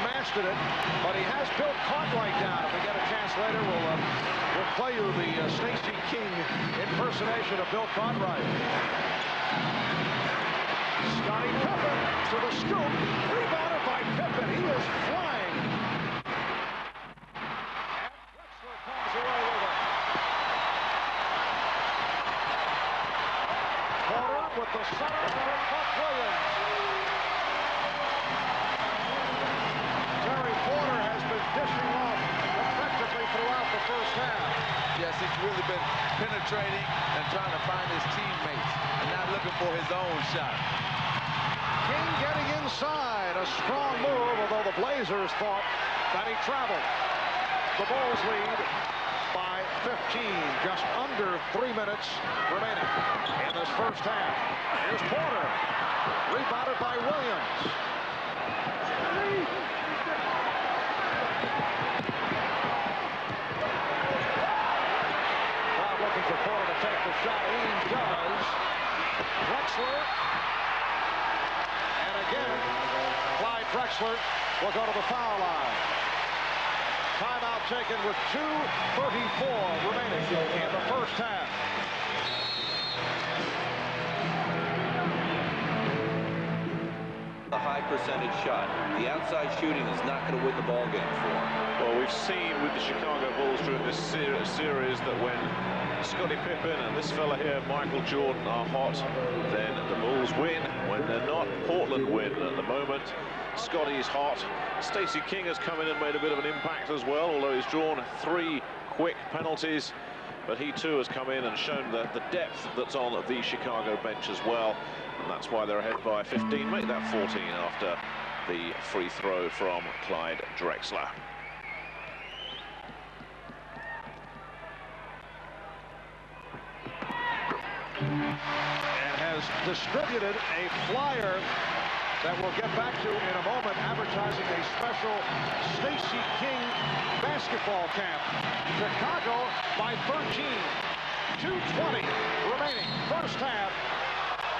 mastered it, but he has Bill Cartwright down. If we get a chance later, we'll play you the Stacey King impersonation of Bill Cartwright. Scottie Pippen to the scoop, rebounded by Pippen. He is flying. And Drexler comes away with it. Porter with the center for Buck Williams. Terry Porter has been dishing off effectively throughout the first half. Yes, he's really been penetrating and trying to find his teammates and not looking for his own shot. King getting inside, a strong move, although the Blazers thought that he traveled. The Bulls lead by 15, just under 3 minutes remaining in this first half. Here's Porter, rebounded by Williams. Now looking for Porter to take the shot. He does. Drexler. Again, Clyde Drexler will go to the foul line. Timeout taken with 2:34 remaining in the first half. A high percentage shot. The outside shooting is not going to win the ball game for him. Well, we've seen with the Chicago Bulls during this series that when Scottie Pippen and this fella here, Michael Jordan, are hot, then the Bulls win. When they're not, Portland win. At the moment, Scottie's hot. Stacey King has come in and made a bit of an impact as well, although he's drawn 3 quick penalties. But he too has come in and shown the depth that's on the Chicago bench as well. And that's why they're ahead by 15. Make that 14 after the free throw from Clyde Drexler. And has distributed a flyer that we'll get back to in a moment, advertising a special Stacey King basketball camp. Chicago by 13. 2:20 remaining. First half.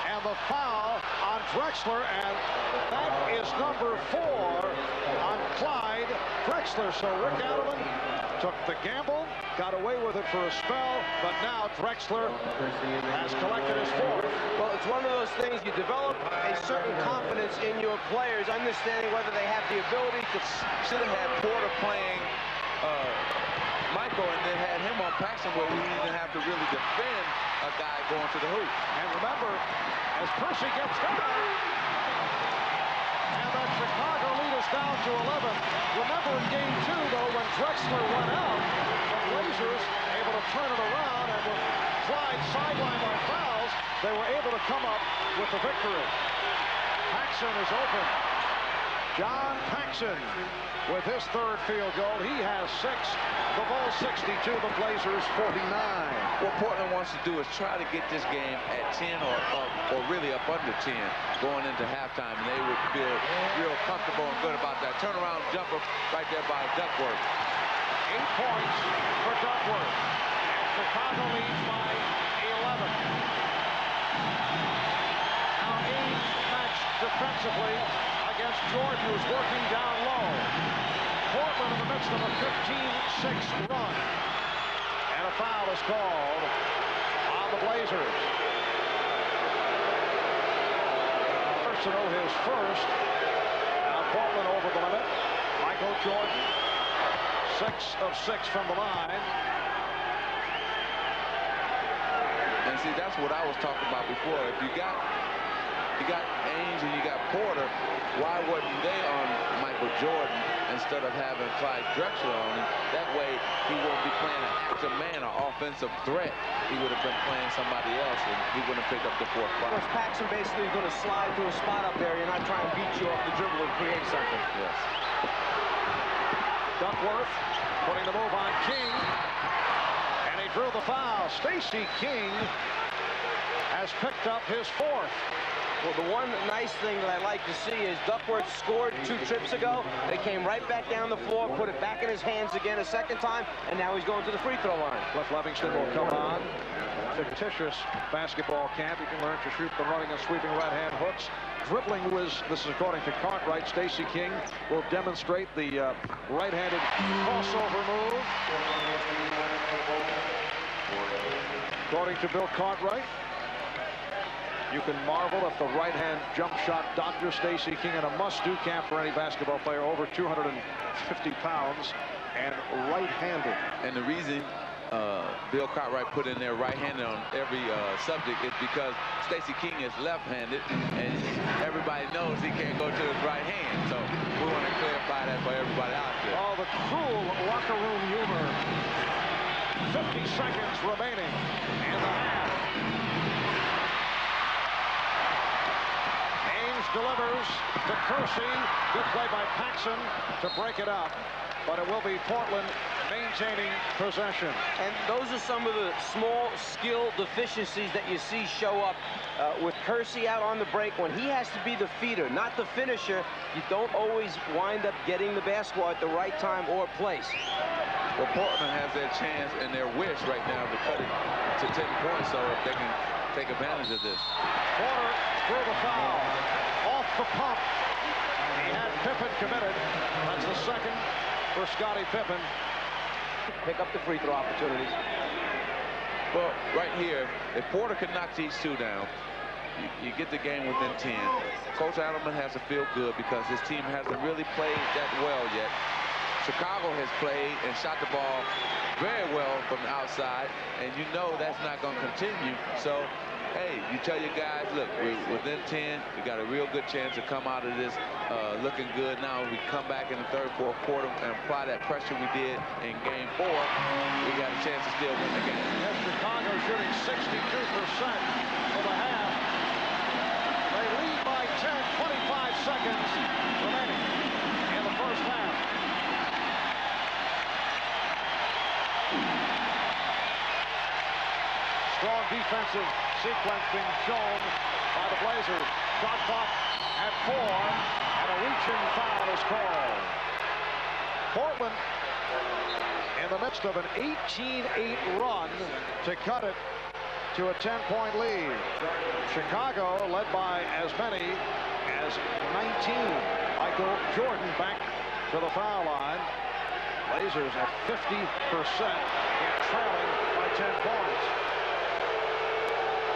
And the foul on Drexler, and that is number 4 on Clyde Drexler. So Rick Adelman took the gamble, got away with it for a spell, but now Drexler has collected his 4th. Well, it's one of those things, you develop a certain confidence in your players, understanding whether they have the ability to... Should have had Porter playing Michael and then had him on Paxson where we didn't have to really defend a guy going to the hoop. And remember, as Percy gets down, and that Chicago lead is down to 11. Remember in game 2, though, when Drexler went out, the Blazers able to turn it around, and with Clyde sidelined by fouls, they were able to come up with the victory. Paxson is open. John Paxson with his 3rd field goal. He has 6. The Bulls 62, the Blazers 49. What Portland wants to do is try to get this game at 10 or really up under 10 going into halftime, and they would feel real comfortable and good about that. Turnaround jumper right there by Duckworth. 8 points for Duckworth. And Chicago leads by 11. Now Ames matched defensively against Jordan, who's working down low. Portland in the midst of a 15-6 run. And a foul is called on the Blazers. Personal, his first. Now Portland over the limit. Michael Jordan, 6 of 6 from the line. And see, that's what I was talking about before. If you got Ainge and you got Porter, why wasn't they on Michael Jordan instead of having Clyde Drexler on him? That way he won't be playing an active man or offensive threat. He would have been playing somebody else, and he wouldn't have picked up the 4th foul. Of course, Paxson basically is going to slide to a spot up there. You're not trying to beat you off the dribble and create something. Yes. Duckworth putting the move on King, and he drew the foul. Stacey King has picked up his 4th. Well, the one nice thing that I like to see is Duckworth scored 2 trips ago. They came right back down the floor, put it back in his hands again a second time, and now he's going to the free throw line. Cliff Livingston will come on. Fictitious basketball camp. You can learn to shoot the running and sweeping right-hand hooks. Dribbling was, this is according to Cartwright, Stacey King will demonstrate the right-handed crossover move. According to Bill Cartwright, you can marvel if the right-hand jump shot Dr. Stacey King, in a must-do camp for any basketball player over 250 pounds and right-handed. And the reason Bill Cartwright put in there right-handed on every subject is because Stacey King is left-handed, and everybody knows he can't go to his right hand. So we want to clarify that for everybody out there. Oh, the cruel locker room humor. 50 seconds remaining in the half. Ames delivers to Kersey. Good play by Paxson to break it up. But it will be Portland maintaining possession. And those are some of the small skill deficiencies that you see show up with Kersey out on the break. When he has to be the feeder, not the finisher, you don't always wind up getting the basketball at the right time or place. Well, Portland has their chance and their wish right now to cut it to 10 points, so if they can take advantage of this. Porter through the foul. Off the pump. He had Pippen committed. That's the second for Scottie Pippen. Pick up the free throw opportunities. Well, right here, if Porter can knock these 2 down, you get the game within 10. Coach Adelman has to feel good because his team hasn't really played that well yet. Chicago has played and shot the ball very well from the outside, and you know that's not going to continue. So, hey, you tell your guys, look, we're within 10. We got a real good chance to come out of this looking good. Now, we come back in the third, fourth quarter and apply that pressure we did in Game 4. We got a chance to still win the game. Yes, Chicago shooting 62% for the half. They lead by 10, 25 seconds remaining in the first half. Strong defensive sequence being shown by the Blazers. Shot clock at 4, and a reaching foul is called. Portland in the midst of an 18-8 run to cut it to a 10-point lead. Chicago led by as many as 19. Michael Jordan back to the foul line. Blazers at 50% and trailing by 10 points.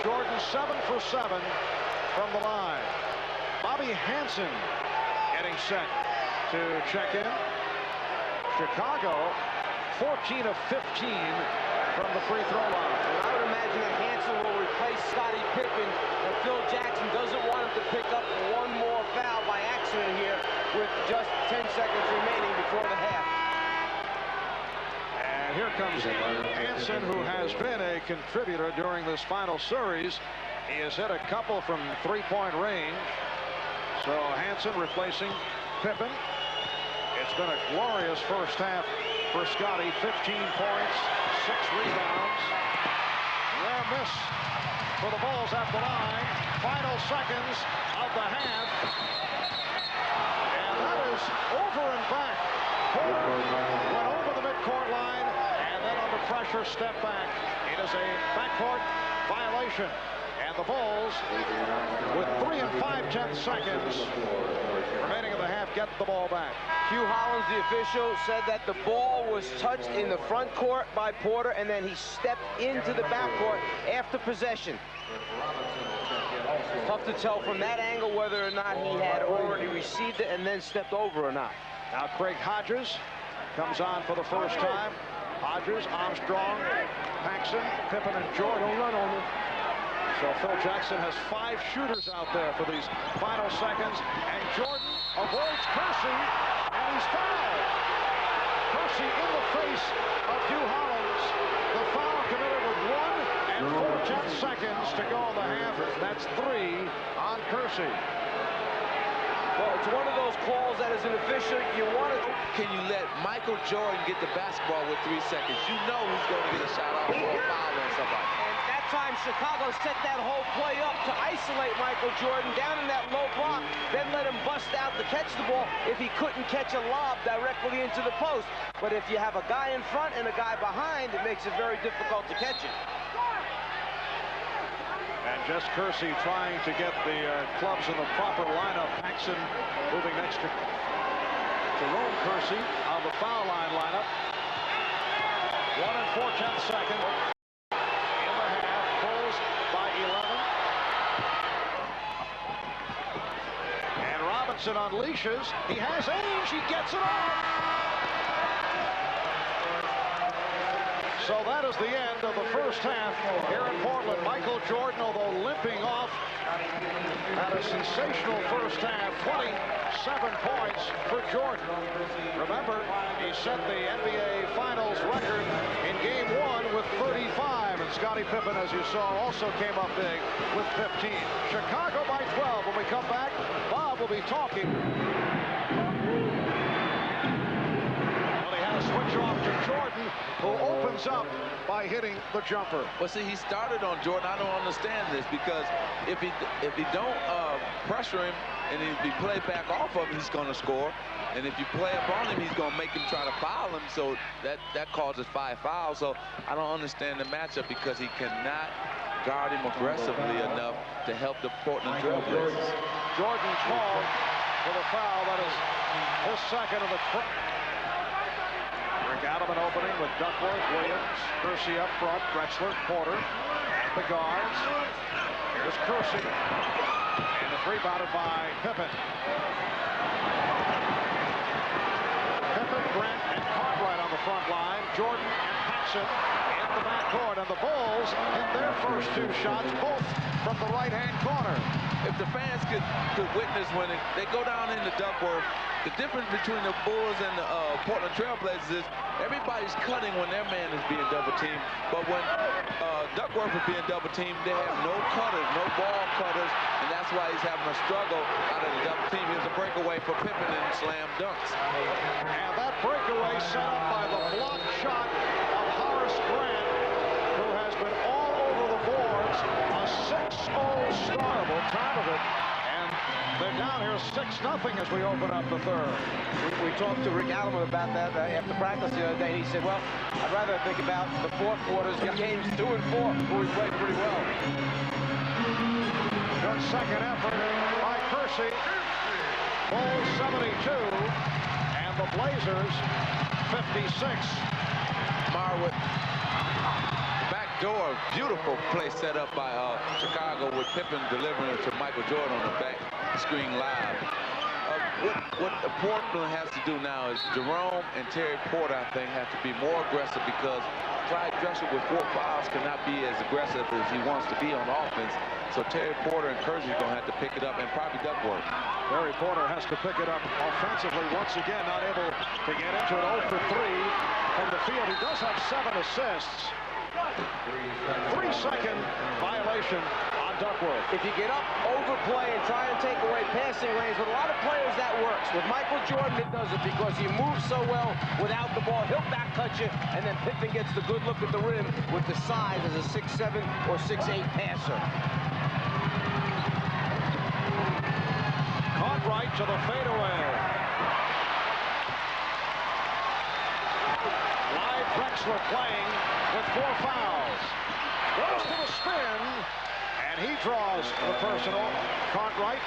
Jordan 7 for 7 from the line. Bobby Hansen getting set to check in. Chicago 14 of 15 from the free throw line. And I would imagine that Hansen will replace Scottie Pippen, and Phil Jackson doesn't want him to pick up one more foul by accident here with just 10 seconds remaining before the half. And here comes Hansen, who has been a contributor during this final series. He has hit a couple from three-point range. So Hansen replacing Pippen. It's been a glorious first half for Scottie. 15 points, 6 rebounds. Rare miss for the Bulls at the line. Final seconds of the half. And that is over and back. Porter went over the midcourt line and then under pressure stepped back. It is a backcourt violation. And the Bulls, with 3 5/10 seconds remaining in the half, get the ball back. Hugh Hollins, the official, said that the ball was touched in the front court by Porter, and then he stepped into the backcourt after possession. Tough to tell from that angle whether or not he had already received it and then stepped over or not. Now Craig Hodges comes on for the first time. Hodges, Armstrong, Paxson, Pippen, and Jordan. Don't run on him. So Phil Jackson has 5 shooters out there for these final seconds. And Jordan avoids Kersey, and he's fouled. Kersey in the face of Hugh Hollins. The foul committed with 1 4/10 seconds to go in the half. That's 3 on Kersey. Well, it's one of those calls that as an official, you want to... Can you let Michael Jordan get the basketball with 3 seconds? You know he's going to get a shot off or a foul on somebody. And that's time, Chicago set that whole play up to isolate Michael Jordan down in that low block, then let him bust out to catch the ball if he couldn't catch a lob directly into the post. But if you have a guy in front and a guy behind, it makes it very difficult to catch it. And Jess Kersey trying to get the clubs in the proper lineup. Paxson moving next to Jerome Kersey on the foul line lineup. 1 4/10 seconds in the half. Bulls by 11. And Robinson unleashes. He has Ainge. He gets it off. So that is the end of the first half here in Portland. Michael Jordan, although limping off, had a sensational first half. 27 points for Jordan. Remember, he set the NBA Finals record in Game 1 with 35. And Scottie Pippen, as you saw, also came up big with 15. Chicago by 12. When we come back, Bob will be talking. Switch off to Jordan, who opens up by hitting the jumper. Well, see, he started on Jordan. I don't understand this, because if he don't pressure him and if he play back off of him, he's going to score. And if you play up on him, he's going to make him try to foul him. So that causes 5 fouls. So I don't understand the matchup, because he cannot guard him aggressively enough to help the Portland Trail Blazers. Jordan called for the foul. That is his second of the Adamant opening with Duckworth, Williams, Kersey up front, Drexler, Porter, and the guards. Here's Kersey, and it's rebounded by Pippen. Pippen, Grant, and Cartwright on the front line. Jordan and Paxson in the backcourt, and the Bulls hit their first 2 shots, both from the right-hand corner. If the fans could witness when they go down into Duckworth, the difference between the Bulls and the Portland Trail Blazers is everybody's cutting when their man is being double-teamed. But when Duckworth is being double-teamed, they have no cutters, no ball cutters, and that's why he's having a struggle out of the double-team. Here's a breakaway for Pippen and slam dunks. And that breakaway set up by the block shot of Horace Grant, who has been all over the boards. A 6-0 startable time of it. They're down here 6-0 as we open up the third. We talked to Rick Allen about that after practice the other day. He said, well, I'd rather think about the fourth quarters, games 2 and 4, where we played pretty well. Good second effort by Kersey. Bulls 72, and the Blazers 56. Marwood. Door, beautiful play set up by Chicago, with Pippen delivering it to Michael Jordan on the back screen live. What Portland has to do now is Jerome and Terry Porter, I think, have to be more aggressive, because Clyde Drexler with 4 fouls cannot be as aggressive as he wants to be on offense. So Terry Porter and Kersey are going to have to pick it up, and probably Duckworth. Terry Porter has to pick it up offensively. Once again, not able to get into it. 0 for 3 from the field. He does have 7 assists. 3-second violation on Duckworth. If you get up, overplay, and try and take away passing lanes, with a lot of players that works. With Michael Jordan, it does it because he moves so well without the ball. He'll back cut you, and then Pippen gets the good look at the rim with the size as a 6'7" or 6'8" passer. Cartwright to the fadeaway. Drexler playing with 4 fouls. Goes to the spin, and he draws the personal. Cartwright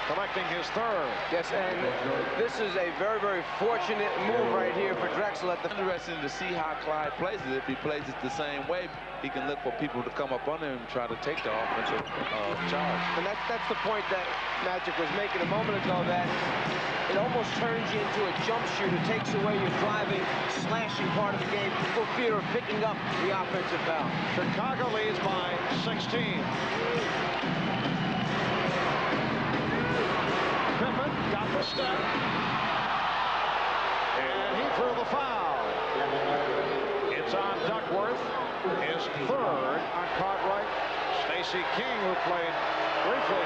collecting his third. Yes, and this is a very, very fortunate move right here for Drexler. Interesting to see how Clyde plays it. If he plays it the same way, he can look for people to come up on him and try to take the offensive charge. And that's the point that Magic was making a moment ago, that it almost turns you into a jump shooter, takes away your driving, slashing part of the game. People fear of picking up the offensive foul. Chicago leads by 16. Pippen got the step, and he threw the foul. It's on Duckworth, his third on Cartwright. Stacey King, who played briefly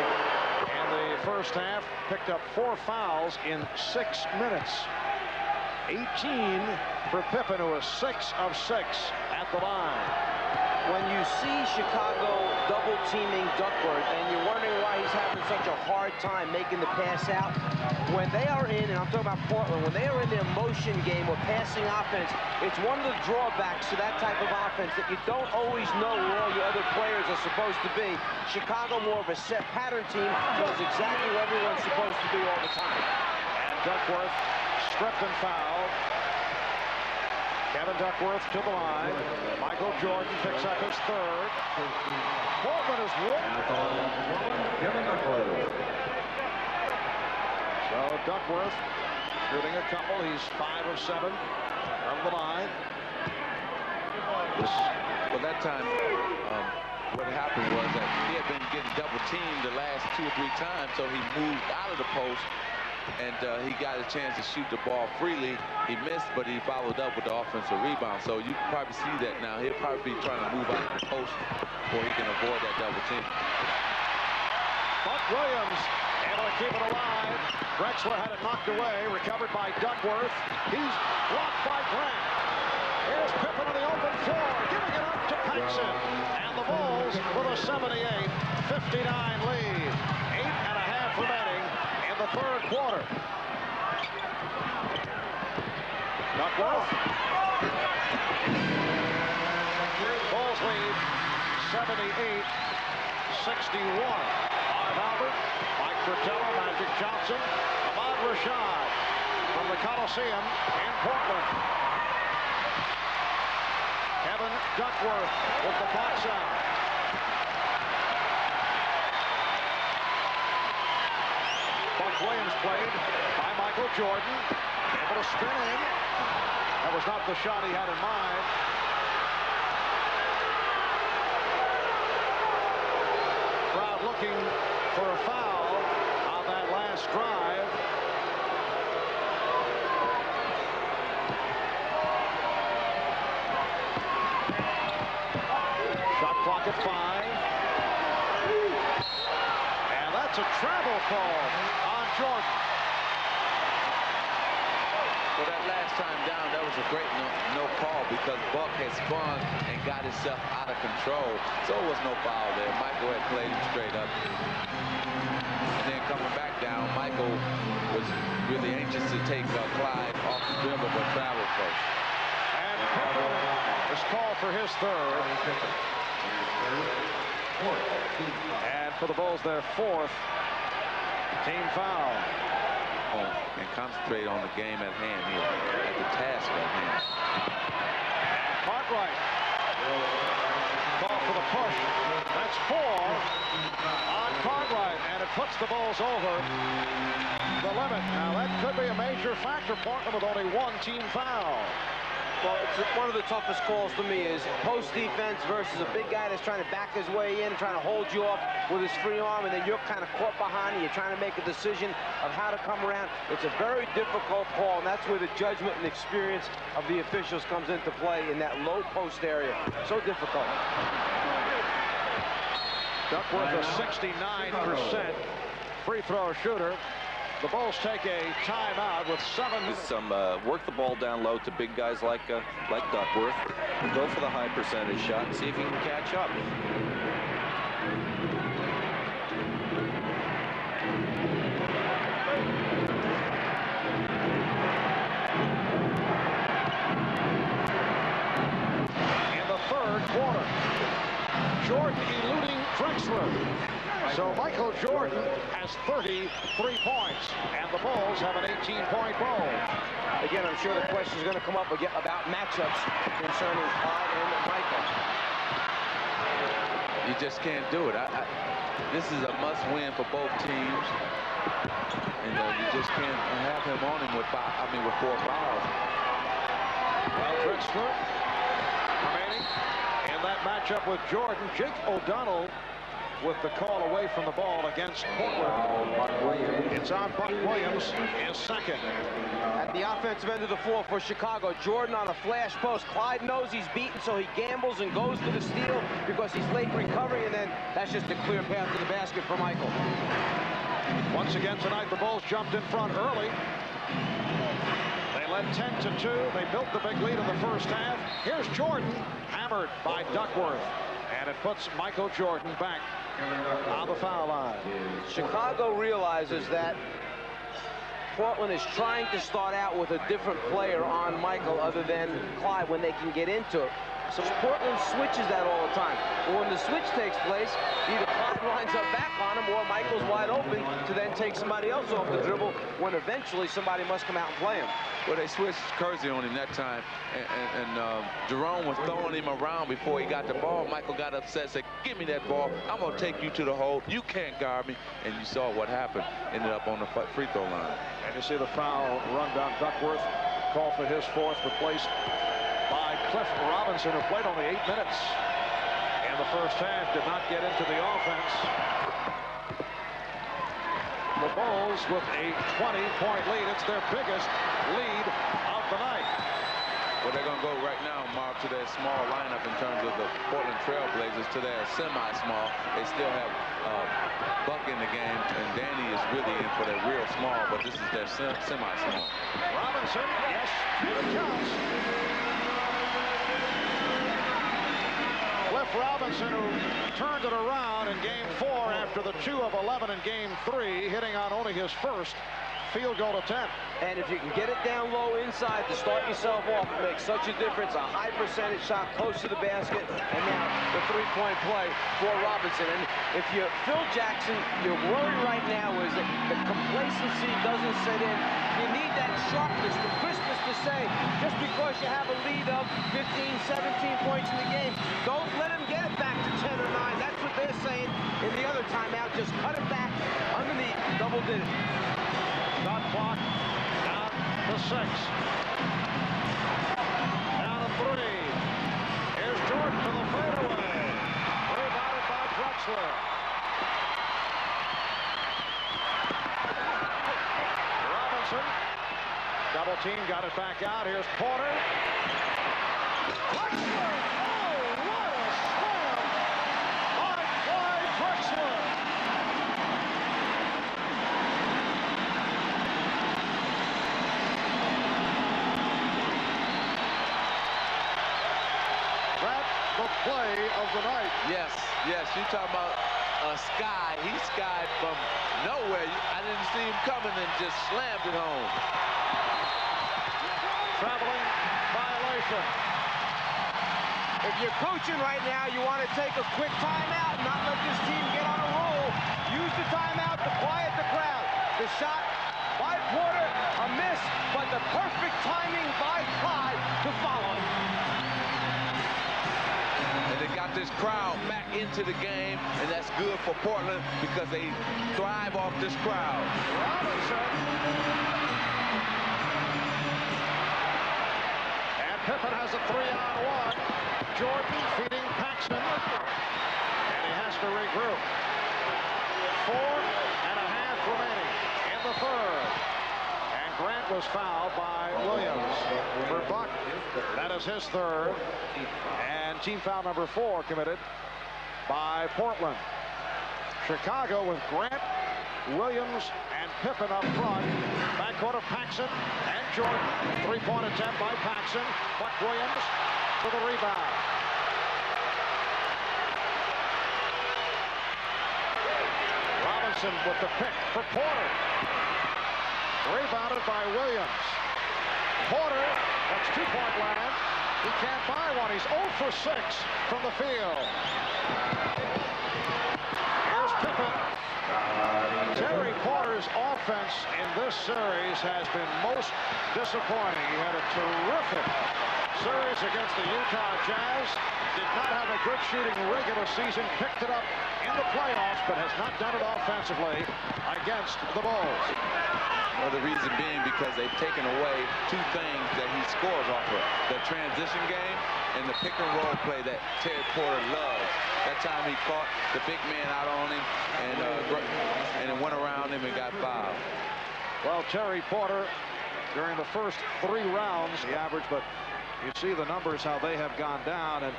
in the first half, picked up 4 fouls in 6 minutes. 18 for Pippen, who was 6 of 6 at the line. when you see Chicago double-teaming Duckworth and you're wondering why he's having such a hard time making the pass out, when they are in, and I'm talking about Portland, when they are in their motion game or passing offense, it's one of the drawbacks to that type of offense that you don't always know where all your other players are supposed to be. Chicago, more of a set pattern team, knows exactly where everyone's supposed to be all the time. And Duckworth stripped and fouled. Kevin Duckworth to the line. Michael Jordan picks up his third. Portland is Kevin Duckworth. So Duckworth shooting a couple. He's 5 of 7 from the line. Well, that time, what happened was that he had been getting double teamed the last 2 or 3 times, so he moved out of the post, and he got a chance to shoot the ball freely. He missed, but he followed up with the offensive rebound. So you can probably see that now. He'll probably be trying to move out of the post before he can avoid that double team. Buck Williams able to keep it alive. Drexler had it knocked away, recovered by Duckworth. He's blocked by Grant. Here's Pippen on the open floor, giving it up to Paxson. And the Bulls with a 78-59 lead. 8.5 remaining in the third quarter. Duckworth. Bulls lead 78-61. Marv Albert, Mike Fratello, Magic Johnson, Ahmad Rashad from the Coliseum in Portland. Kevin Duckworth with the box out. Buck Williams played by Michael Jordan. Able to spin in. That was not the shot he had in mind. Crowd looking for a foul on that last drive. Shot clock at 5. And that's a travel call on Jordan. Well, that last time down, that was a great no call because Buck had spun and got himself out of control. So it was no foul there. Michael had played him straight up. And then coming back down, Michael was really anxious to take Clyde off the dribble, but traveled first. And Pippen is called for his third. And for the Bulls, their 4th team foul. And concentrate on the game at hand here, at the task at hand. Cartwright. Call for the push. That's 4 on Cartwright, and it puts the Bulls over the limit. Now, that could be a major factor, Portland, with only 1 team foul. Well, it's one of the toughest calls to me is post defense versus a big guy that's trying to back his way in, trying to hold you off with his free arm, and then you're kind of caught behind and you're trying to make a decision of how to come around. It's a very difficult call, and that's where the judgment and experience of the officials comes into play in that low post area. So difficult. Duckworth, a 69% free throw shooter. The Bulls take a timeout with 7 minutes. Some work the ball down low to big guys like Duckworth. Go for the high percentage shot and see if he can catch up. In the third quarter, Jordan eluding Drexler. So Michael Jordan has 33 points, and the Bulls have an 18-point ball. Again, I'm sure the question is going to come up again about matchups concerning Clyde and Michael. You just can't do it. This is a must-win for both teams, and you just can't have him on him with 4 fouls. Well, Drexler remaining in that matchup with Jordan. Jake O'Donnell with the call away from the ball against Portland. It's on Buck Williams in second. At the offensive end of the floor for Chicago, Jordan on a flash post. Clyde knows he's beaten, so he gambles and goes to the steal because he's late recovering, and then that's just a clear path to the basket for Michael. Once again tonight, the Bulls jumped in front early. They They led 10-2. They built the big lead in the first half. Here's Jordan, hammered by Duckworth. And it puts Michael Jordan back on the foul line. Chicago realizes that Portland is trying to start out with a different player on Michael other than Clyde when they can get into it. So Portland switches that all the time. But when the switch takes place, either Clyde lines up back on him or Michael's wide open to then take somebody else off the dribble when eventually somebody must come out and play him. Well, they switched Kersey on him that time, and Jerome was throwing him around before he got the ball. Michael got upset, said, "Give me that ball. I'm going to take you to the hole. You can't guard me." And you saw what happened. Ended up on the free throw line. And you see the foul run down Duckworth. Call for his fourth, replaced by Cliff Robinson, who played only 8 minutes in the first half, did not get into the offense. The Bulls with a 20-point lead. It's their biggest lead of the night. Well, they're going to go right now, Mark, to their small lineup in terms of the Portland Trailblazers, to their semi-small. They still have Buck in the game, and Danny is really in for their real small, but this is their semi-small. Robinson, yes, it counts. Cliff Robinson, who turned it around in Game 4 after the 2 of 11 in Game 3, hitting on only his first field goal attempt. And if you can get it down low inside to start yourself off, it makes such a difference. A high percentage shot close to the basket, and now the three-point play for Robinson. And if you're Phil Jackson, your worry right now is that the complacency doesn't set in. You need that sharpness, the crispness to say, just because you have a lead of 15, 17 points in the game, don't let him get it back to 10 or 9. That's what they're saying in the other timeout. Just cut it back underneath double digits. Shot clock down to 6. Down to 3. Here's Jordan to the fadeaway. Rebounded by Drexler. Robinson. Double team, got it back out. Here's Porter. Drexler! Oh, what a slam by Clyde Drexler! The play of the night. Yes, yes. You talking about a sky. He skied from nowhere. I didn't see him coming and just slammed it home. Traveling violation. If you're coaching right now, you want to take a quick timeout and not let this team get on a roll. Use the timeout to quiet the crowd. The shot by Porter, a miss, but the perfect timing by Clyde to follow it. And they got this crowd back into the game, and that's good for Portland because they thrive off this crowd. Robinson. And Pippen has a 3-on-1. Jordan feeding Paxson. And he has to regroup. 4.5 remaining in the third. And Grant was fouled by Williams. For Buck, that is his third. And team foul number 4 committed by Portland. Chicago with Grant, Williams, and Pippen up front. Backcourt of Paxson and Jordan. 3-point attempt by Paxson. Buck Williams for the rebound. Robinson with the pick for Porter. Rebounded by Williams. Porter, that's 2-point land. He can't buy one. He's 0 for 6 from the field. Here's Pippen. Terry Porter's offense in this series has been most disappointing. He had a terrific series against the Utah Jazz. Did not have a good shooting regular season. Picked it up in the playoffs, but has not done it offensively against the Bulls. Well, the reason being because they've taken away 2 things that he scores off of. The transition game and the pick and roll play that Terry Porter loves. That time he caught the big man out on him and it went around him and got fouled. Well, Terry Porter, during the first 3 rounds, he averaged but You see the numbers, how they have gone down, and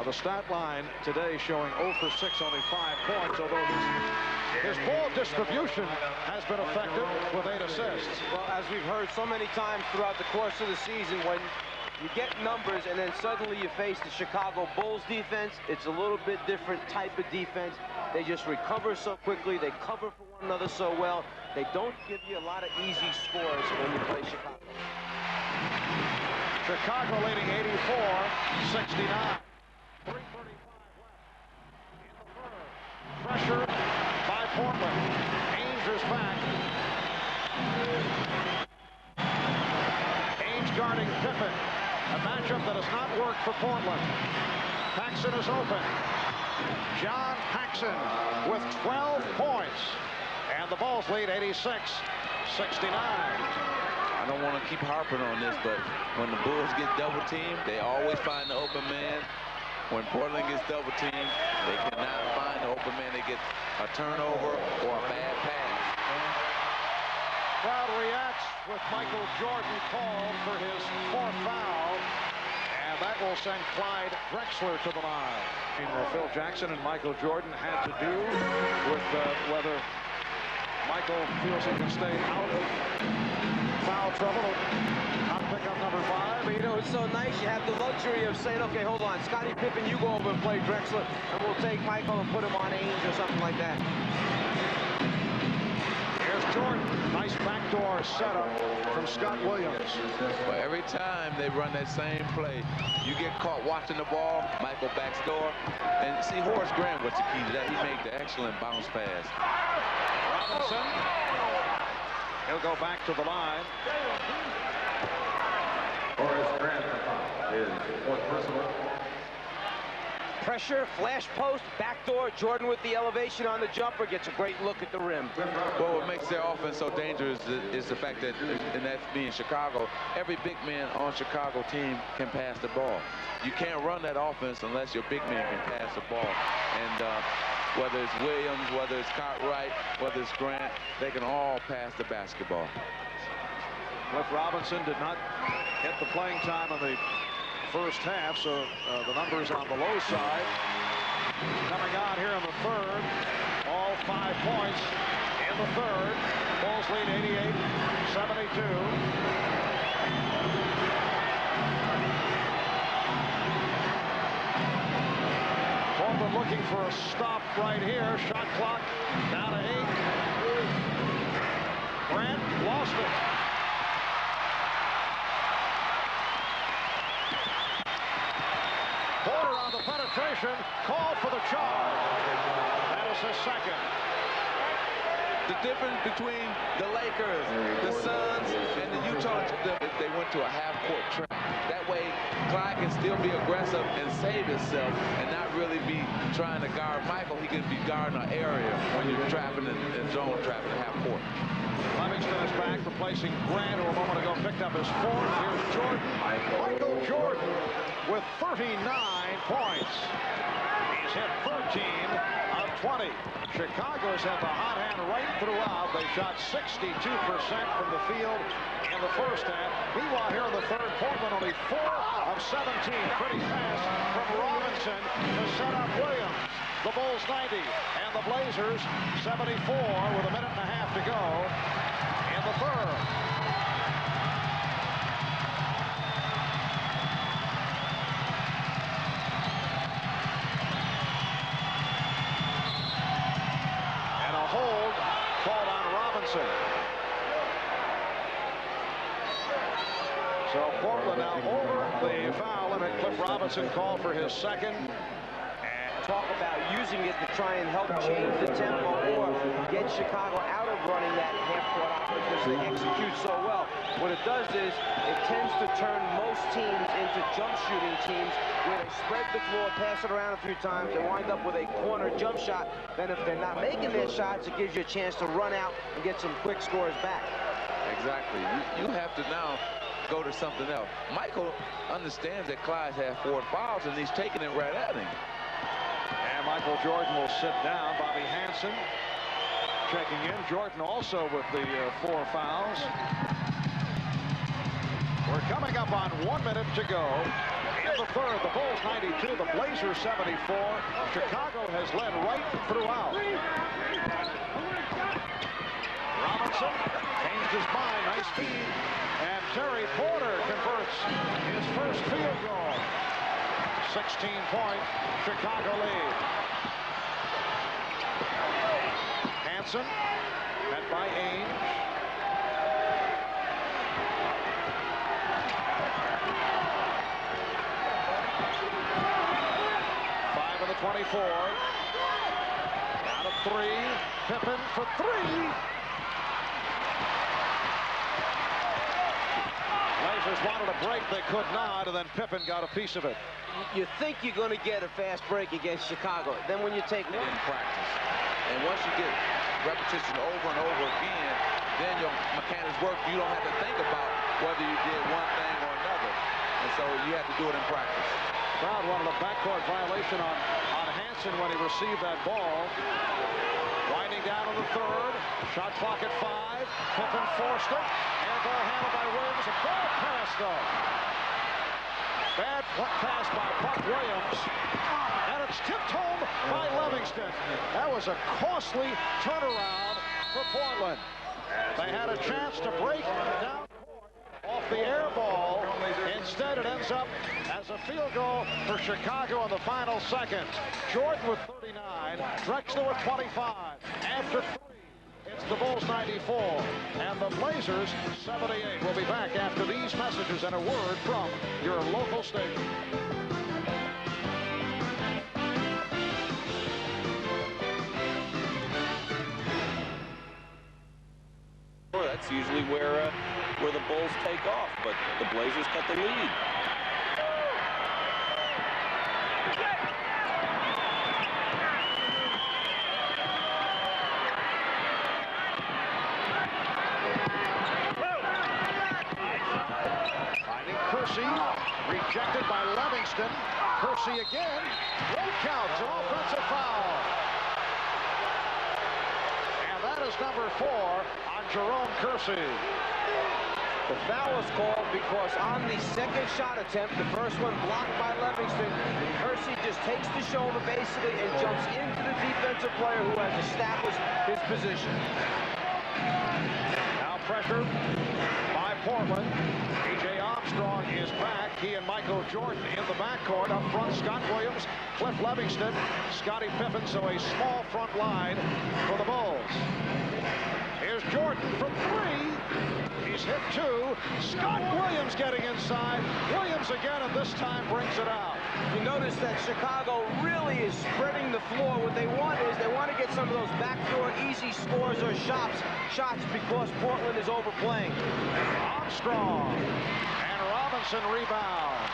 the stat line today showing 0 for 6, only 5 points, although his ball distribution has been effective with 8 assists. Well, as we've heard so many times throughout the course of the season, when you get numbers and then suddenly you face the Chicago Bulls defense, it's a little bit different type of defense. They just recover so quickly. They cover for one another so well. They don't give you a lot of easy scores when you play Chicago. Chicago leading 84-69. 3:35 left in the third. Pressure by Portland. Ainge is back. Ainge guarding Pippen. A matchup that has not worked for Portland. Paxson is open. John Paxson with 12 points. And the Bulls lead 86-69. I don't want to keep harping on this, but when the Bulls get double teamed, they always find the open man. When Portland gets double teamed, they cannot find the open man. They get a turnover or a bad pass. Crowd reacts with Michael Jordan called for his 4th foul. And that will send Clyde Drexler to the line. Phil Jackson and Michael Jordan had to do with whether Michael feels he can stay out of foul trouble, not pick up number 5. You know, it's so nice. You have the luxury of saying, okay, hold on, Scottie Pippen, you go over and play Drexler, and we'll take Michael and put him on Ainge or something like that. Here's Jordan. Nice backdoor setup from Scott Williams. But every time they run that same play, you get caught watching the ball, Michael backs door. And see, Horace Grant was the key to that. He made the excellent bounce pass. Robinson. He'll go back to the line. Horace Grant is 4th personal. Pressure, flash post, backdoor. Jordan with the elevation on the jumper gets a great look at the rim. Well, what makes their offense so dangerous is the fact that, and that's being Chicago, every big man on Chicago team can pass the ball. You can't run that offense unless your big man can pass the ball. And whether it's Williams, whether it's Cartwright, whether it's Grant, they can all pass the basketball. Cliff Robinson did not get the playing time in the first half, so the numbers on the low side. Coming on here in the third, all 5 points in the third. Bulls lead 88-72. Portland looking for a stop right here. Shot clock down to 8. Grant lost it. Porter on the penetration, called for the charge. That is his second. The difference between the Lakers, the Suns, and the Utah, they went to a half-court trap. That way, Clyde can still be aggressive and save himself and not really be trying to guard Michael. He can be guarding an area when you're trapping and zone trapping at half-court. Livingston is back, replacing Grant, who a moment ago picked up his 4th. Here's Jordan. Michael Jordan with 39 points. He's hit 13 of 20. Chicago's had the hot hand right throughout. They shot 62% from the field in the first half. Meanwhile, here in the third, Portland only 4 of 17. Pretty fast from Robinson to set up Williams. The Bulls 90 and the Blazers 74 with a minute and a half to go in the third. And a hold called on Robinson. So Portland now over the foul limit. Cliff Robinson called for his second. Talk about using it to try and help change the tempo or get Chicago out of running that half-court offense because they execute so well. What it does is it tends to turn most teams into jump shooting teams where they spread the floor, pass it around a few times, and wind up with a corner jump shot. Then if they're not making their shots, it gives you a chance to run out and get some quick scores back. Exactly. You have to now go to something else. Michael understands that Clyde's had 4 fouls, and he's taking it right at him. And Michael Jordan will sit down. Bobby Hansen checking in. Jordan also with the 4 fouls. We're coming up on 1 minute to go. In the third, the Bulls 92, the Blazers 74. Chicago has led right throughout. Robinson changed his mind. Nice feed. And Terry Porter converts his first field goal. 16-point Chicago lead. Hansen, met by Ainge. Five in the 24. Out of three. Pippen for three. Blazers wanted a break, they could not, and then Pippen got a piece of it. You think you're going to get a fast break against Chicago. Then when you take one in practice, and once you get repetition over and over again, then your mechanics work. You don't have to think about whether you did one thing or another, and so you have to do it in practice. Crowd wanted a backcourt violation on Hansen when he received that ball. Winding down in the third. Shot clock at 5. Pippen forced it. Air ball handled by Williams. A bad pass, though. Bad pass by Buck Williams. And it's tipped home by Livingston. That was a costly turnaround for Portland. They had a chance to break down off the air ball. Instead, it ends up as a field goal for Chicago in the final seconds. Jordan with 39, Drexler with 25. After 3, it's the Bulls 94 and the Blazers 78. We'll be back after these messages and a word from your local station. That's usually where the Bulls take off, but the Blazers cut the lead. Finding Kersey, rejected by Livingston. Kersey again, won't count, an offensive foul. And that is number 4 on Jerome Kersey. The foul was called because on the second shot attempt, the first one blocked by Livingston, Kersey just takes the shoulder basically and jumps into the defensive player who has established his position. Now pressure by Portland. A.J. Armstrong is back. He and Michael Jordan in the backcourt. Up front, Scott Williams, Cliff Livingston, Scottie Pippen. So a small front line for the Bulls. Here's Jordan from 3. He's hit 2. Scott Williams getting inside. Williams again, and this time brings it out. You notice that Chicago really is spreading the floor. What they want is they want to get some of those backdoor easy scores or shots because Portland is overplaying. Armstrong and Robinson rebounds.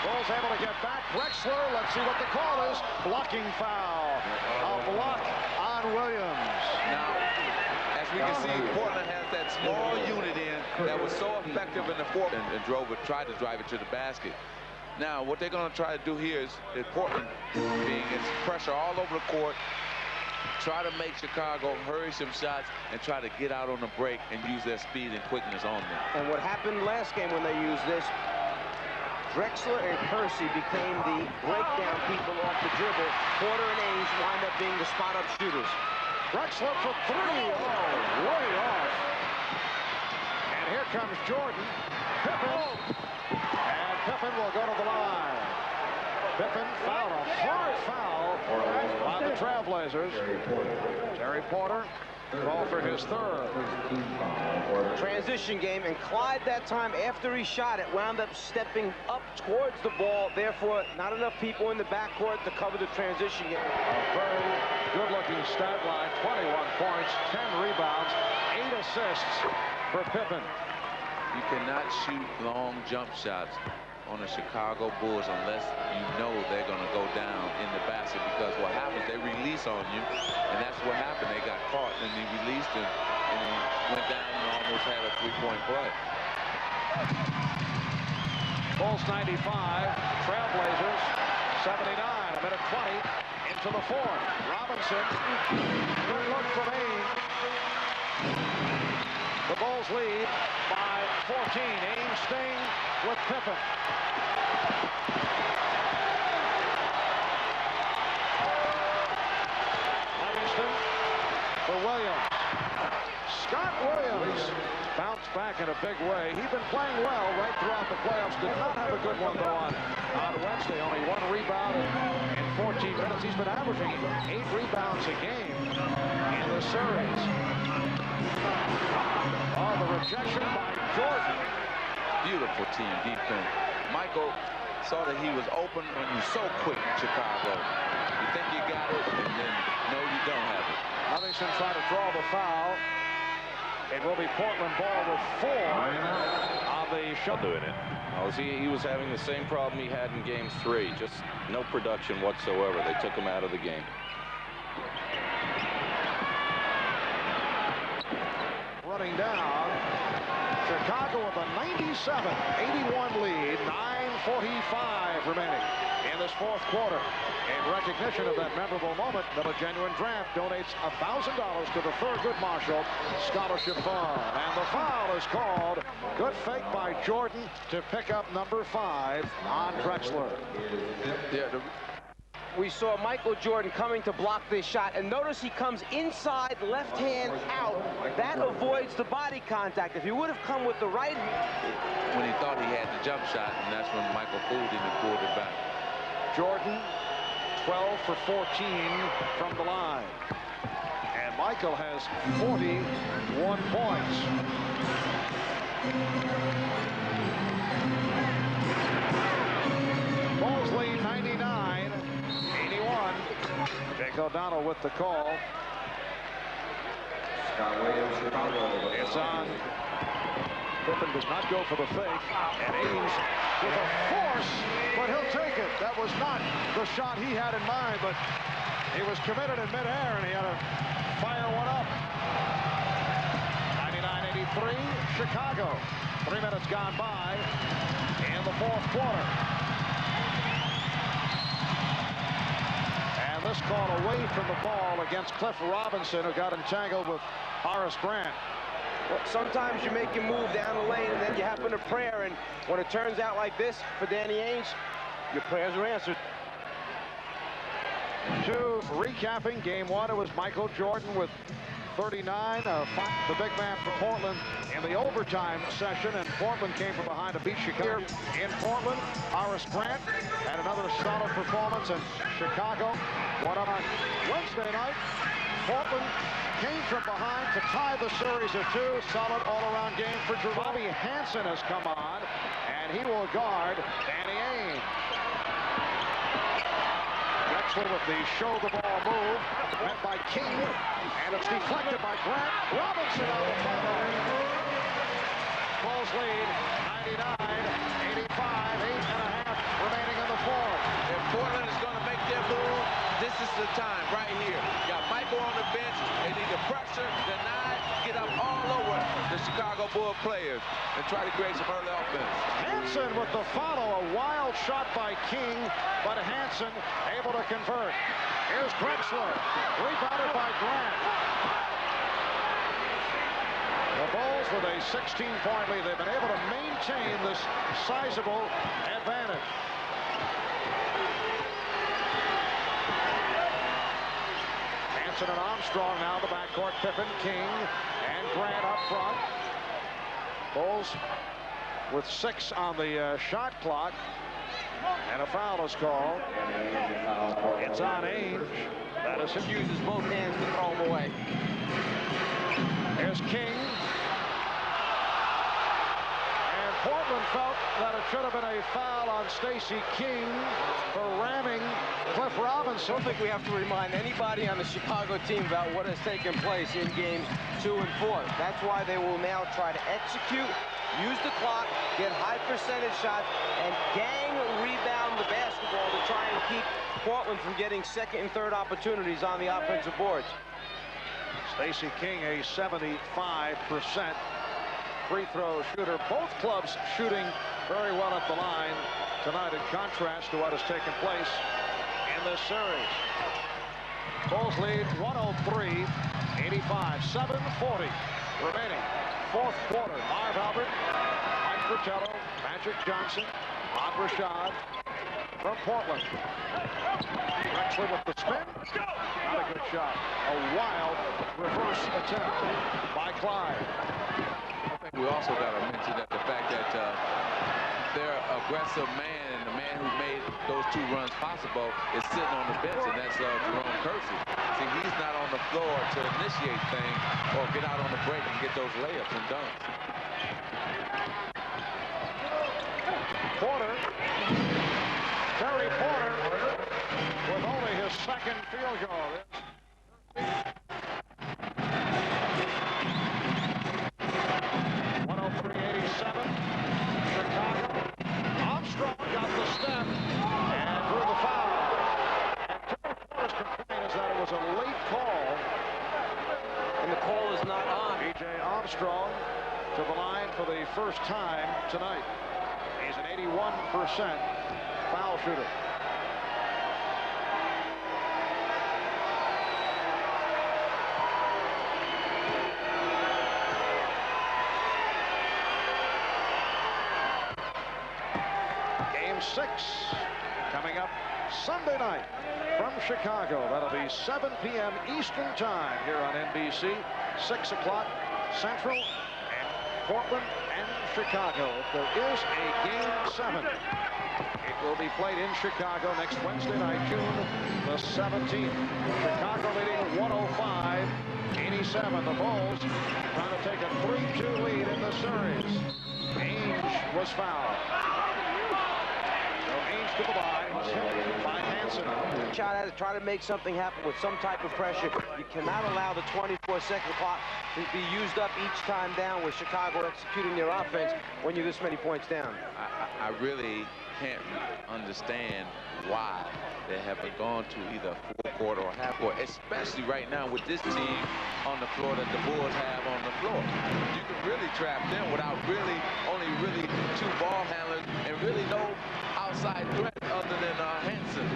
Bulls able to get back. Drexler, let's see what the call is. Blocking foul. A block on Williams. Now, as we can see, Portland has that small unit in that was so effective in the fourth and tried to drive it to the basket. Now, what they're going to try to do here is Portland being its pressure all over the court, try to make Chicago hurry some shots and try to get out on the break and use their speed and quickness on them. And what happened last game when they used this, Drexler and Kersey became the breakdown people off the dribble. Porter and Ainge wind up being the spot-up shooters. Drexler for 3. Oh, way off. And here comes Jordan. Pippen. And Pippen will go to the line. Pippen fouled, a hard foul by the Trailblazers. Terry Porter called for his 3rd. Transition game, and Clyde that time after he shot it wound up stepping up towards the ball. Therefore, not enough people in the backcourt to cover the transition game. A very good-looking stat line, 21 points, 10 rebounds, 8 assists for Pippen. You cannot shoot long jump shots on the Chicago Bulls unless you know they're going to go down in the basket, because what happens, they release on you, and that's what happened. They got caught, and they released him, and he went down and almost had a 3-point play. Bulls 95, Trailblazers 79, a minute 20 into the 4th. Robinson, good look from Ainge. The Bulls lead by 14. Ames staying with Pippen. Livingston for Williams. Scott Williams bounced back in a big way. He's been playing well right throughout the playoffs. Did not have a good one, though, on Wednesday. Only 1 rebound in 14 minutes. He's been averaging 8 rebounds a game in the series. Oh, the rejection by Jordan. Beautiful team defense. Michael saw that he was open when you're so quick, Chicago. You think you got it, and then no, you don't have it. Livingston trying to draw the foul. It will be Portland ball with 4 on the shot. Doing it. He was having the same problem he had in game 3. Just no production whatsoever. They took him out of the game. Running down. Chicago with a 97-81 lead. 9:45 remaining in this fourth quarter. In recognition of that memorable moment, Miller Genuine Draft donates $1,000 to the Thurgood Marshall Scholarship Fund. And the foul is called. Good fake by Jordan to pick up number 5 on Drexler. We saw Michael Jordan coming to block this shot, and notice he comes inside, left hand out. That avoids the body contact. If he would have come with the right, When he thought he had the jump shot, and that's when Michael fooled him and pulled it back. Jordan 12 for 14 from the line. And Michael has 41 points. Bulls lead 99-81. Jake O'Donnell with the call. It's on. Pippen does not go for the fake. And Ames with a force, but he'll take it. That was not the shot he had in mind, but he was committed in midair, and he had to fire one up. 99-83, Chicago. 3 minutes gone by in the fourth quarter. And this call away from the ball against Cliff Robinson, who got entangled with Horace Grant. well, sometimes you make a move down the lane, and then you happen to prayer, and when it turns out like this for Danny Ainge, your prayers are answered. To recapping game 1, it was Michael Jordan with 39, the big man for Portland in the overtime session, and Portland came from behind to beat Chicago. In Portland, Horace Grant had another solid performance, and Chicago won up on Wednesday night. Portland came from behind to tie the series at 2. Solid all-around game for Drew. Bobby Hansen has come on, and he will guard Danny Ainge. Drexler with the show-the-ball move, met by King, and it's deflected by Grant. Robinson on the foul. Bulls lead 99-85, 8.5 remaining in the fourth. If Portland is going to make their move, this is the time right here. You got Michael on the bench. They need to pressure, deny, get up all over the Chicago Bulls players and try to create some early offense. Hansen with the follow, a wild shot by King, but Hansen able to convert. Here's Drexler, rebounded by Grant. The Bulls with a 16-point lead. They've been able to maintain this sizable advantage. Hansen and Armstrong now the backcourt. Pippen, King, and Grant up front. Bulls with 6 on the shot clock, and a foul is called. It's on Ainge. That is him. Uses both hands to throw him away. Here's King. And Portland felt that it should have been a foul on Stacey King for ramming Cliff Robinson. I don't think we have to remind anybody on the Chicago team about what has taken place in games 2 and 4. That's why they will now try to execute, use the clock, get high percentage shots, and gang rebound the basketball to try and keep Portland from getting second and third opportunities on the offensive boards. Stacey King, a 75% free throw shooter. Both clubs shooting very well at the line tonight, in contrast to what has taken place in this series. Bulls lead 103-85, 7:40 remaining fourth quarter. Marv Albert, Mike Fratello, Patrick Johnson, Bob Rashad from Portland. Drexler with the spin. Not a good shot. A wild reverse attempt by Clyde. I think we also got to mention that the fact that their aggressive man and the man who made those 2 runs possible is sitting on the bench, and that's Jerome Kersey. See, he's not on the floor to initiate things or get out on the break and get those layups and dunks. Porter, Terry Porter, with only his second field goal. 103-87, Chicago. Armstrong got the step and drew the foul. And Terry Porter's complaint is that it was a late call. And the call is not on. B.J. Armstrong to the line for the first time tonight. He's an 81% foul shooter. Game 6 coming up Sunday night from Chicago. That'll be 7 p.m. Eastern time here on NBC. 6 o'clock Central, and Portland and Chicago. There is a Game 7. It will be played in Chicago next Wednesday night, June the 17th. Chicago leading 105-87. The Bulls trying to take a 3-2 lead in the series. Ainge was fouled. So Ainge to the line. Was hit by Hansen. Shot had to try to make something happen with some type of pressure. You cannot allow the 24-second clock to be used up each time down with Chicago executing their offense when you're this many points down. I really can't understand why they haven't gone to either a full court or a half court, especially right now with this team on the floor that the Bulls have on the floor. You can really trap them without only 2 ball handlers and really no outside threat other than Hansen.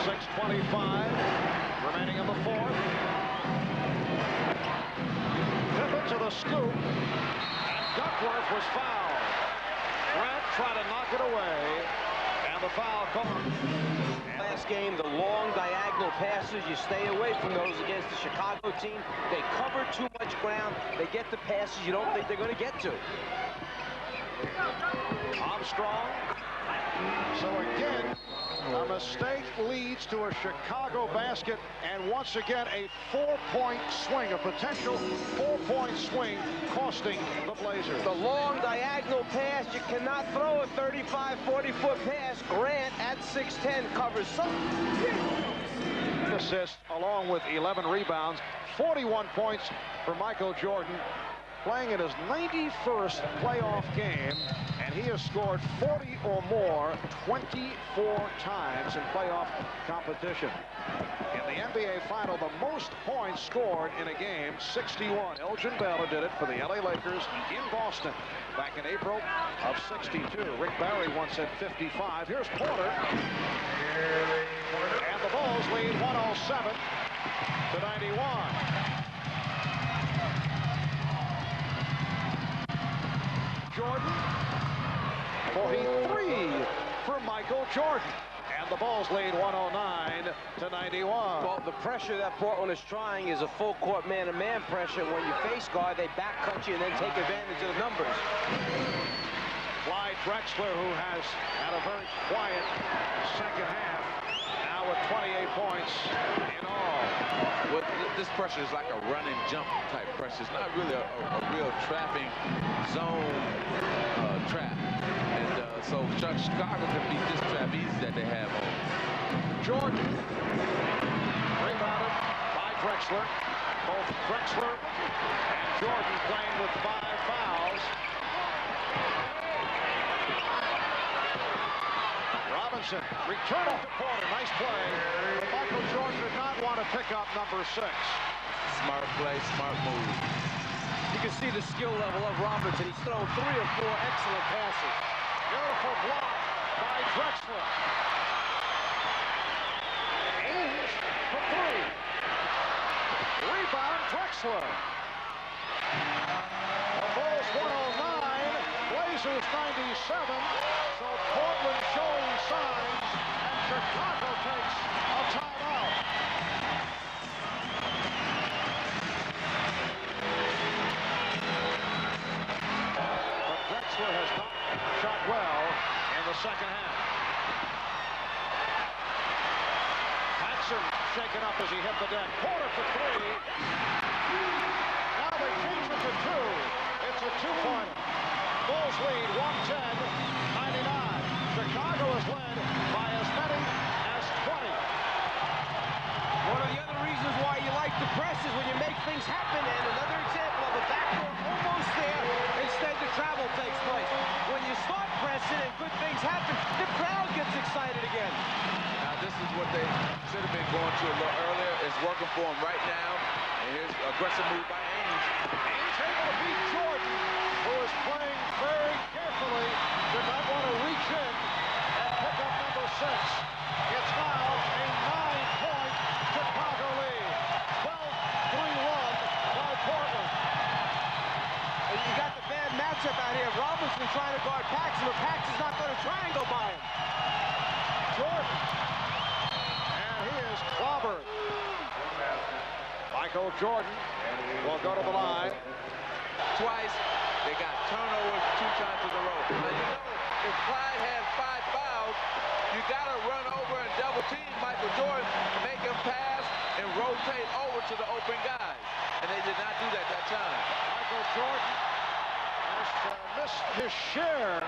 .625 remaining in the fourth. Pippen to the scoop, and Duckworth was fouled. Grant tried to knock it away, and the foul called. Last game, the long diagonal passes, you stay away from those against the Chicago team. They cover too much ground. They get the passes you don't think they're going to get to. Armstrong. So again, a mistake leads to a Chicago basket, and once again a 4-point swing, a potential 4-point swing costing the Blazers. The long diagonal pass, you cannot throw a 35, 40-foot pass. Grant at 6'10" covers something. Assists along with 11 rebounds, 41 points for Michael Jordan, playing in his 91st playoff game, and he has scored 40 or more 24 times in playoff competition. In the NBA Final, the most points scored in a game, 61. Elgin Baylor did it for the LA Lakers in Boston back in April of '62. Rick Barry once had 55. Here's Porter. And the Bulls lead 107-91. Jordan, 43 for Michael Jordan. And the Bulls lead 109-91. Well, the pressure that Portland is trying is a full court man-to-man pressure. When you face guard, they back cut you and then take advantage of the numbers. Clyde Drexler, who has had a very quiet second half, now with 28 points in all. Well, this pressure is like a run and jump type pressure. It's not really a real trapping zone trap. And so Chicago can beat this trap easy that they have on. Jordan, rebounded by Drexler. Both Drexler and Jordan playing with 5 fouls. Robinson returning to Porter. Nice play. But Michael Jordan did not want to pick up number 6. Smart play, smart move. You can see the skill level of Robinson. He's thrown 3 or 4 excellent passes. Beautiful block by Drexler. Ainge from Rebound, Drexler. The Bulls 109, Blazers 97. So Portland showing signs, and Chicago takes a timeout. But Drexler has not shot well in the second half. Paxson shaken up as he hit the deck. Porter for three. Now they change it to two. It's a two-pointer. Bulls lead 110-99. Chicago is led by as many as 20. One of the other reasons why you like to press is when you make things happen, and another example of a backdoor almost there, instead the travel takes place. When you start pressing and good things happen, the crowd gets excited again. Now this is what they should have been going to a little earlier. It's working for them right now. And here's an aggressive move by Ames. Ames able to beat Jordan, who is playing very carefully, did not want to reach in and pick up number 6. It's now a 9-point Chicago lead. 12-3 run by Portland. You got the bad matchup out here. Robinson trying to guard Paxson, but Paxson's not going to try and go by him. Jordan. And he is clobbered. Michael Jordan will go to the line. Twice, they got turnovers 2 times in a row. Now, you know, if Clyde had 5 fouls, you got to run over and double team Michael Jordan, make him pass, and rotate over to the open guys. And they did not do that time. Michael Jordan has missed his share.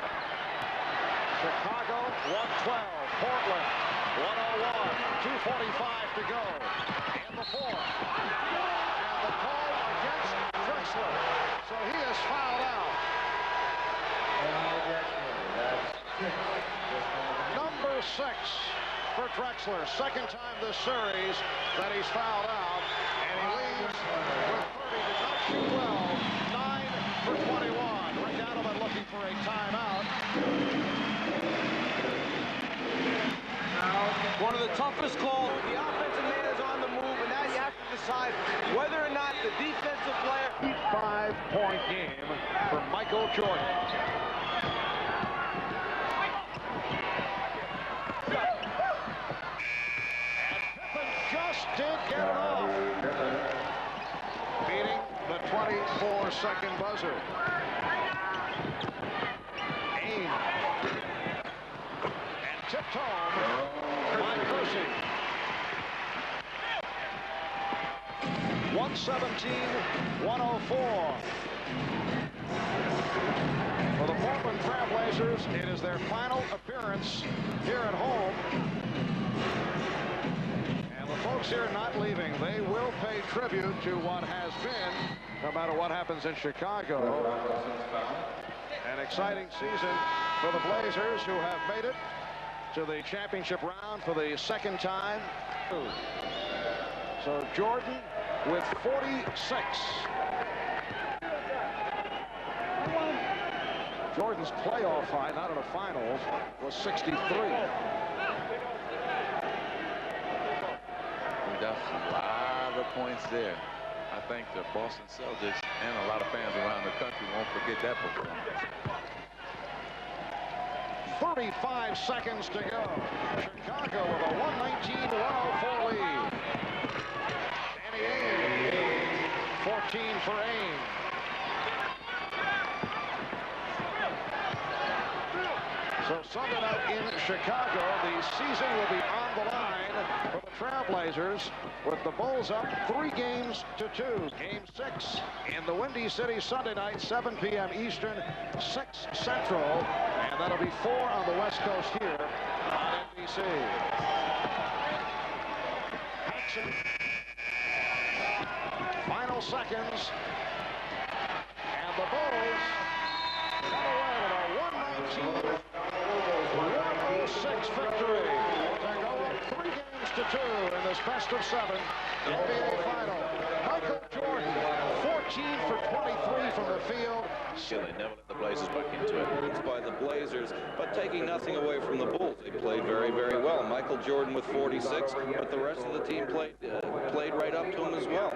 Chicago 112, Portland 101, 2:45 to go in the fourth. And the call against Drexler. So he is fouled out. Number 6 for Drexler. Second time this series that he's fouled out. And he leaves with 30. Did not shoot well. 9 for 21. Rick Adelman looking for a timeout. One of the toughest calls. The offensive man is on the move, and now you have to decide whether or not the defensive player. 5-point game for Michael Jordan. And Pippen just did get it off. Beating the 24-second buzzer. Aim. And tipped home by Kersey. 117-104. For the Portland Trailblazers, it is their final appearance here at home. And the folks here not leaving. They will pay tribute to what has been, no matter what happens in Chicago. An exciting season for the Blazers, who have made it to the championship round for the second time. So Jordan with 46. Jordan's playoff high, not in the finals, was 63. That's a lot of points there. I think the Boston Celtics and a lot of fans around the country won't forget that performance. 35 seconds to go. Chicago with a 119-104 lead. Danny Ainge, 14 for Ainge. So Sunday night in Chicago, the season will be on the line for the Trailblazers, with the Bulls up 3-2. Game 6 in the Windy City Sunday night, 7 p.m. Eastern, 6 Central, and that'll be 4 on the West Coast here on NBC. Action. Final seconds, and the Bulls got away with a 119-106 victory to go up 3-2 in this best-of-7 NBA final. Michael Jordan, 14 for 23 from the field. They never let the Blazers back into it. It's by the Blazers, but taking nothing away from the Bulls. They played very, very well. Michael Jordan with 46, but the rest of the team played right up to him as well.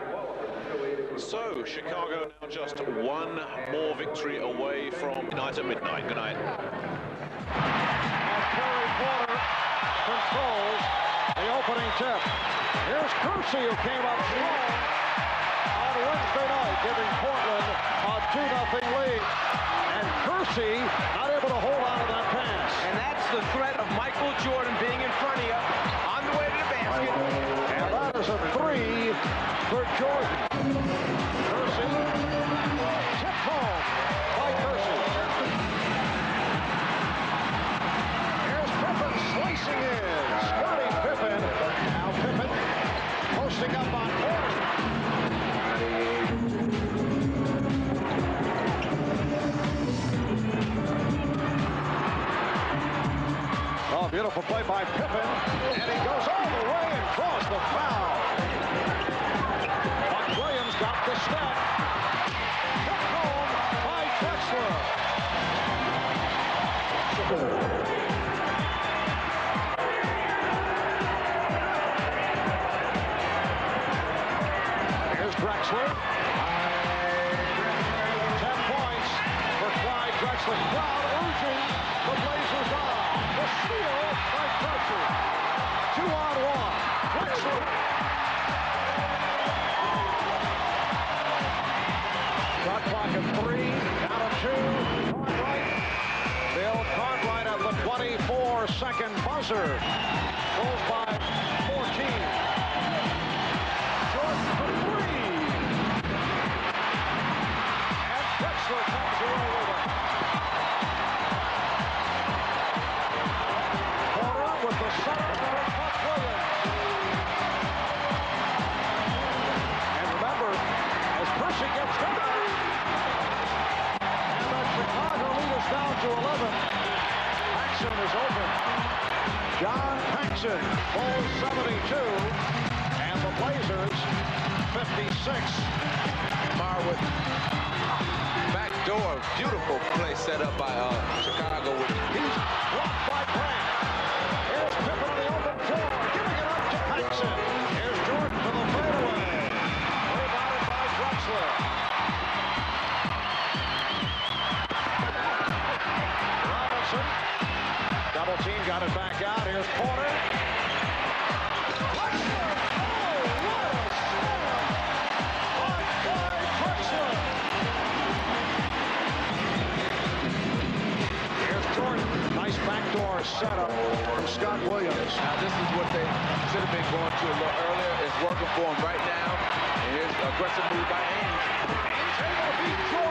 So, Chicago now just one more victory away from tonight at midnight. Good night. And Terry Porter controls the opening tip. Here's Kersey, who came up strong on Wednesday night, giving Portland a 2-0 lead. And Kersey not able to hold on to that pass. And that's the threat of Michael Jordan being in front of you on the way to the basket. And that is a 3 for Jordan. Kersey, tipped home by Kersey. Here's Pippen slicing in. Scottie Pippen. Now Pippen posting up on Porter. Oh, beautiful play by Pippen. And he goes all the way and draws the foul. Buck Williams got the step. Took home by Drexler. Here's Drexler. 10 points for Clyde Drexler. Crowd urging the Blazers on. The steal by Kersey. 2-on-1. Drexler. Shot clock at 3. Down to 2. Cartwright. Bill Cartwright at the 24-second buzzer. Goes by 14. Jordan for 3. And Drexler comes away with it. Porter with the center of Buck Williams. And remember, as Kersey gets down, and the Chicago lead is down to 11. Paxson is open. John Paxson bowls 72, and the Blazers 56. Marwood, backdoor, beautiful play set up by Chicago. He's blocked by Grant. Here's Pippen on the open floor, giving it up to Paxson. Here's Jordan for the fadeaway. Rebounded by Drexler. Robinson, double team, got it back out. Here's Porter. Drexler! Oh, what a slam! By Clyde Drexler! Here's Jordan. Nice backdoor setup from Scott Williams. Now this is what they should have been going to a little earlier. It's working for them right now. And here's an aggressive move by Ames. He's able to beat Jordan.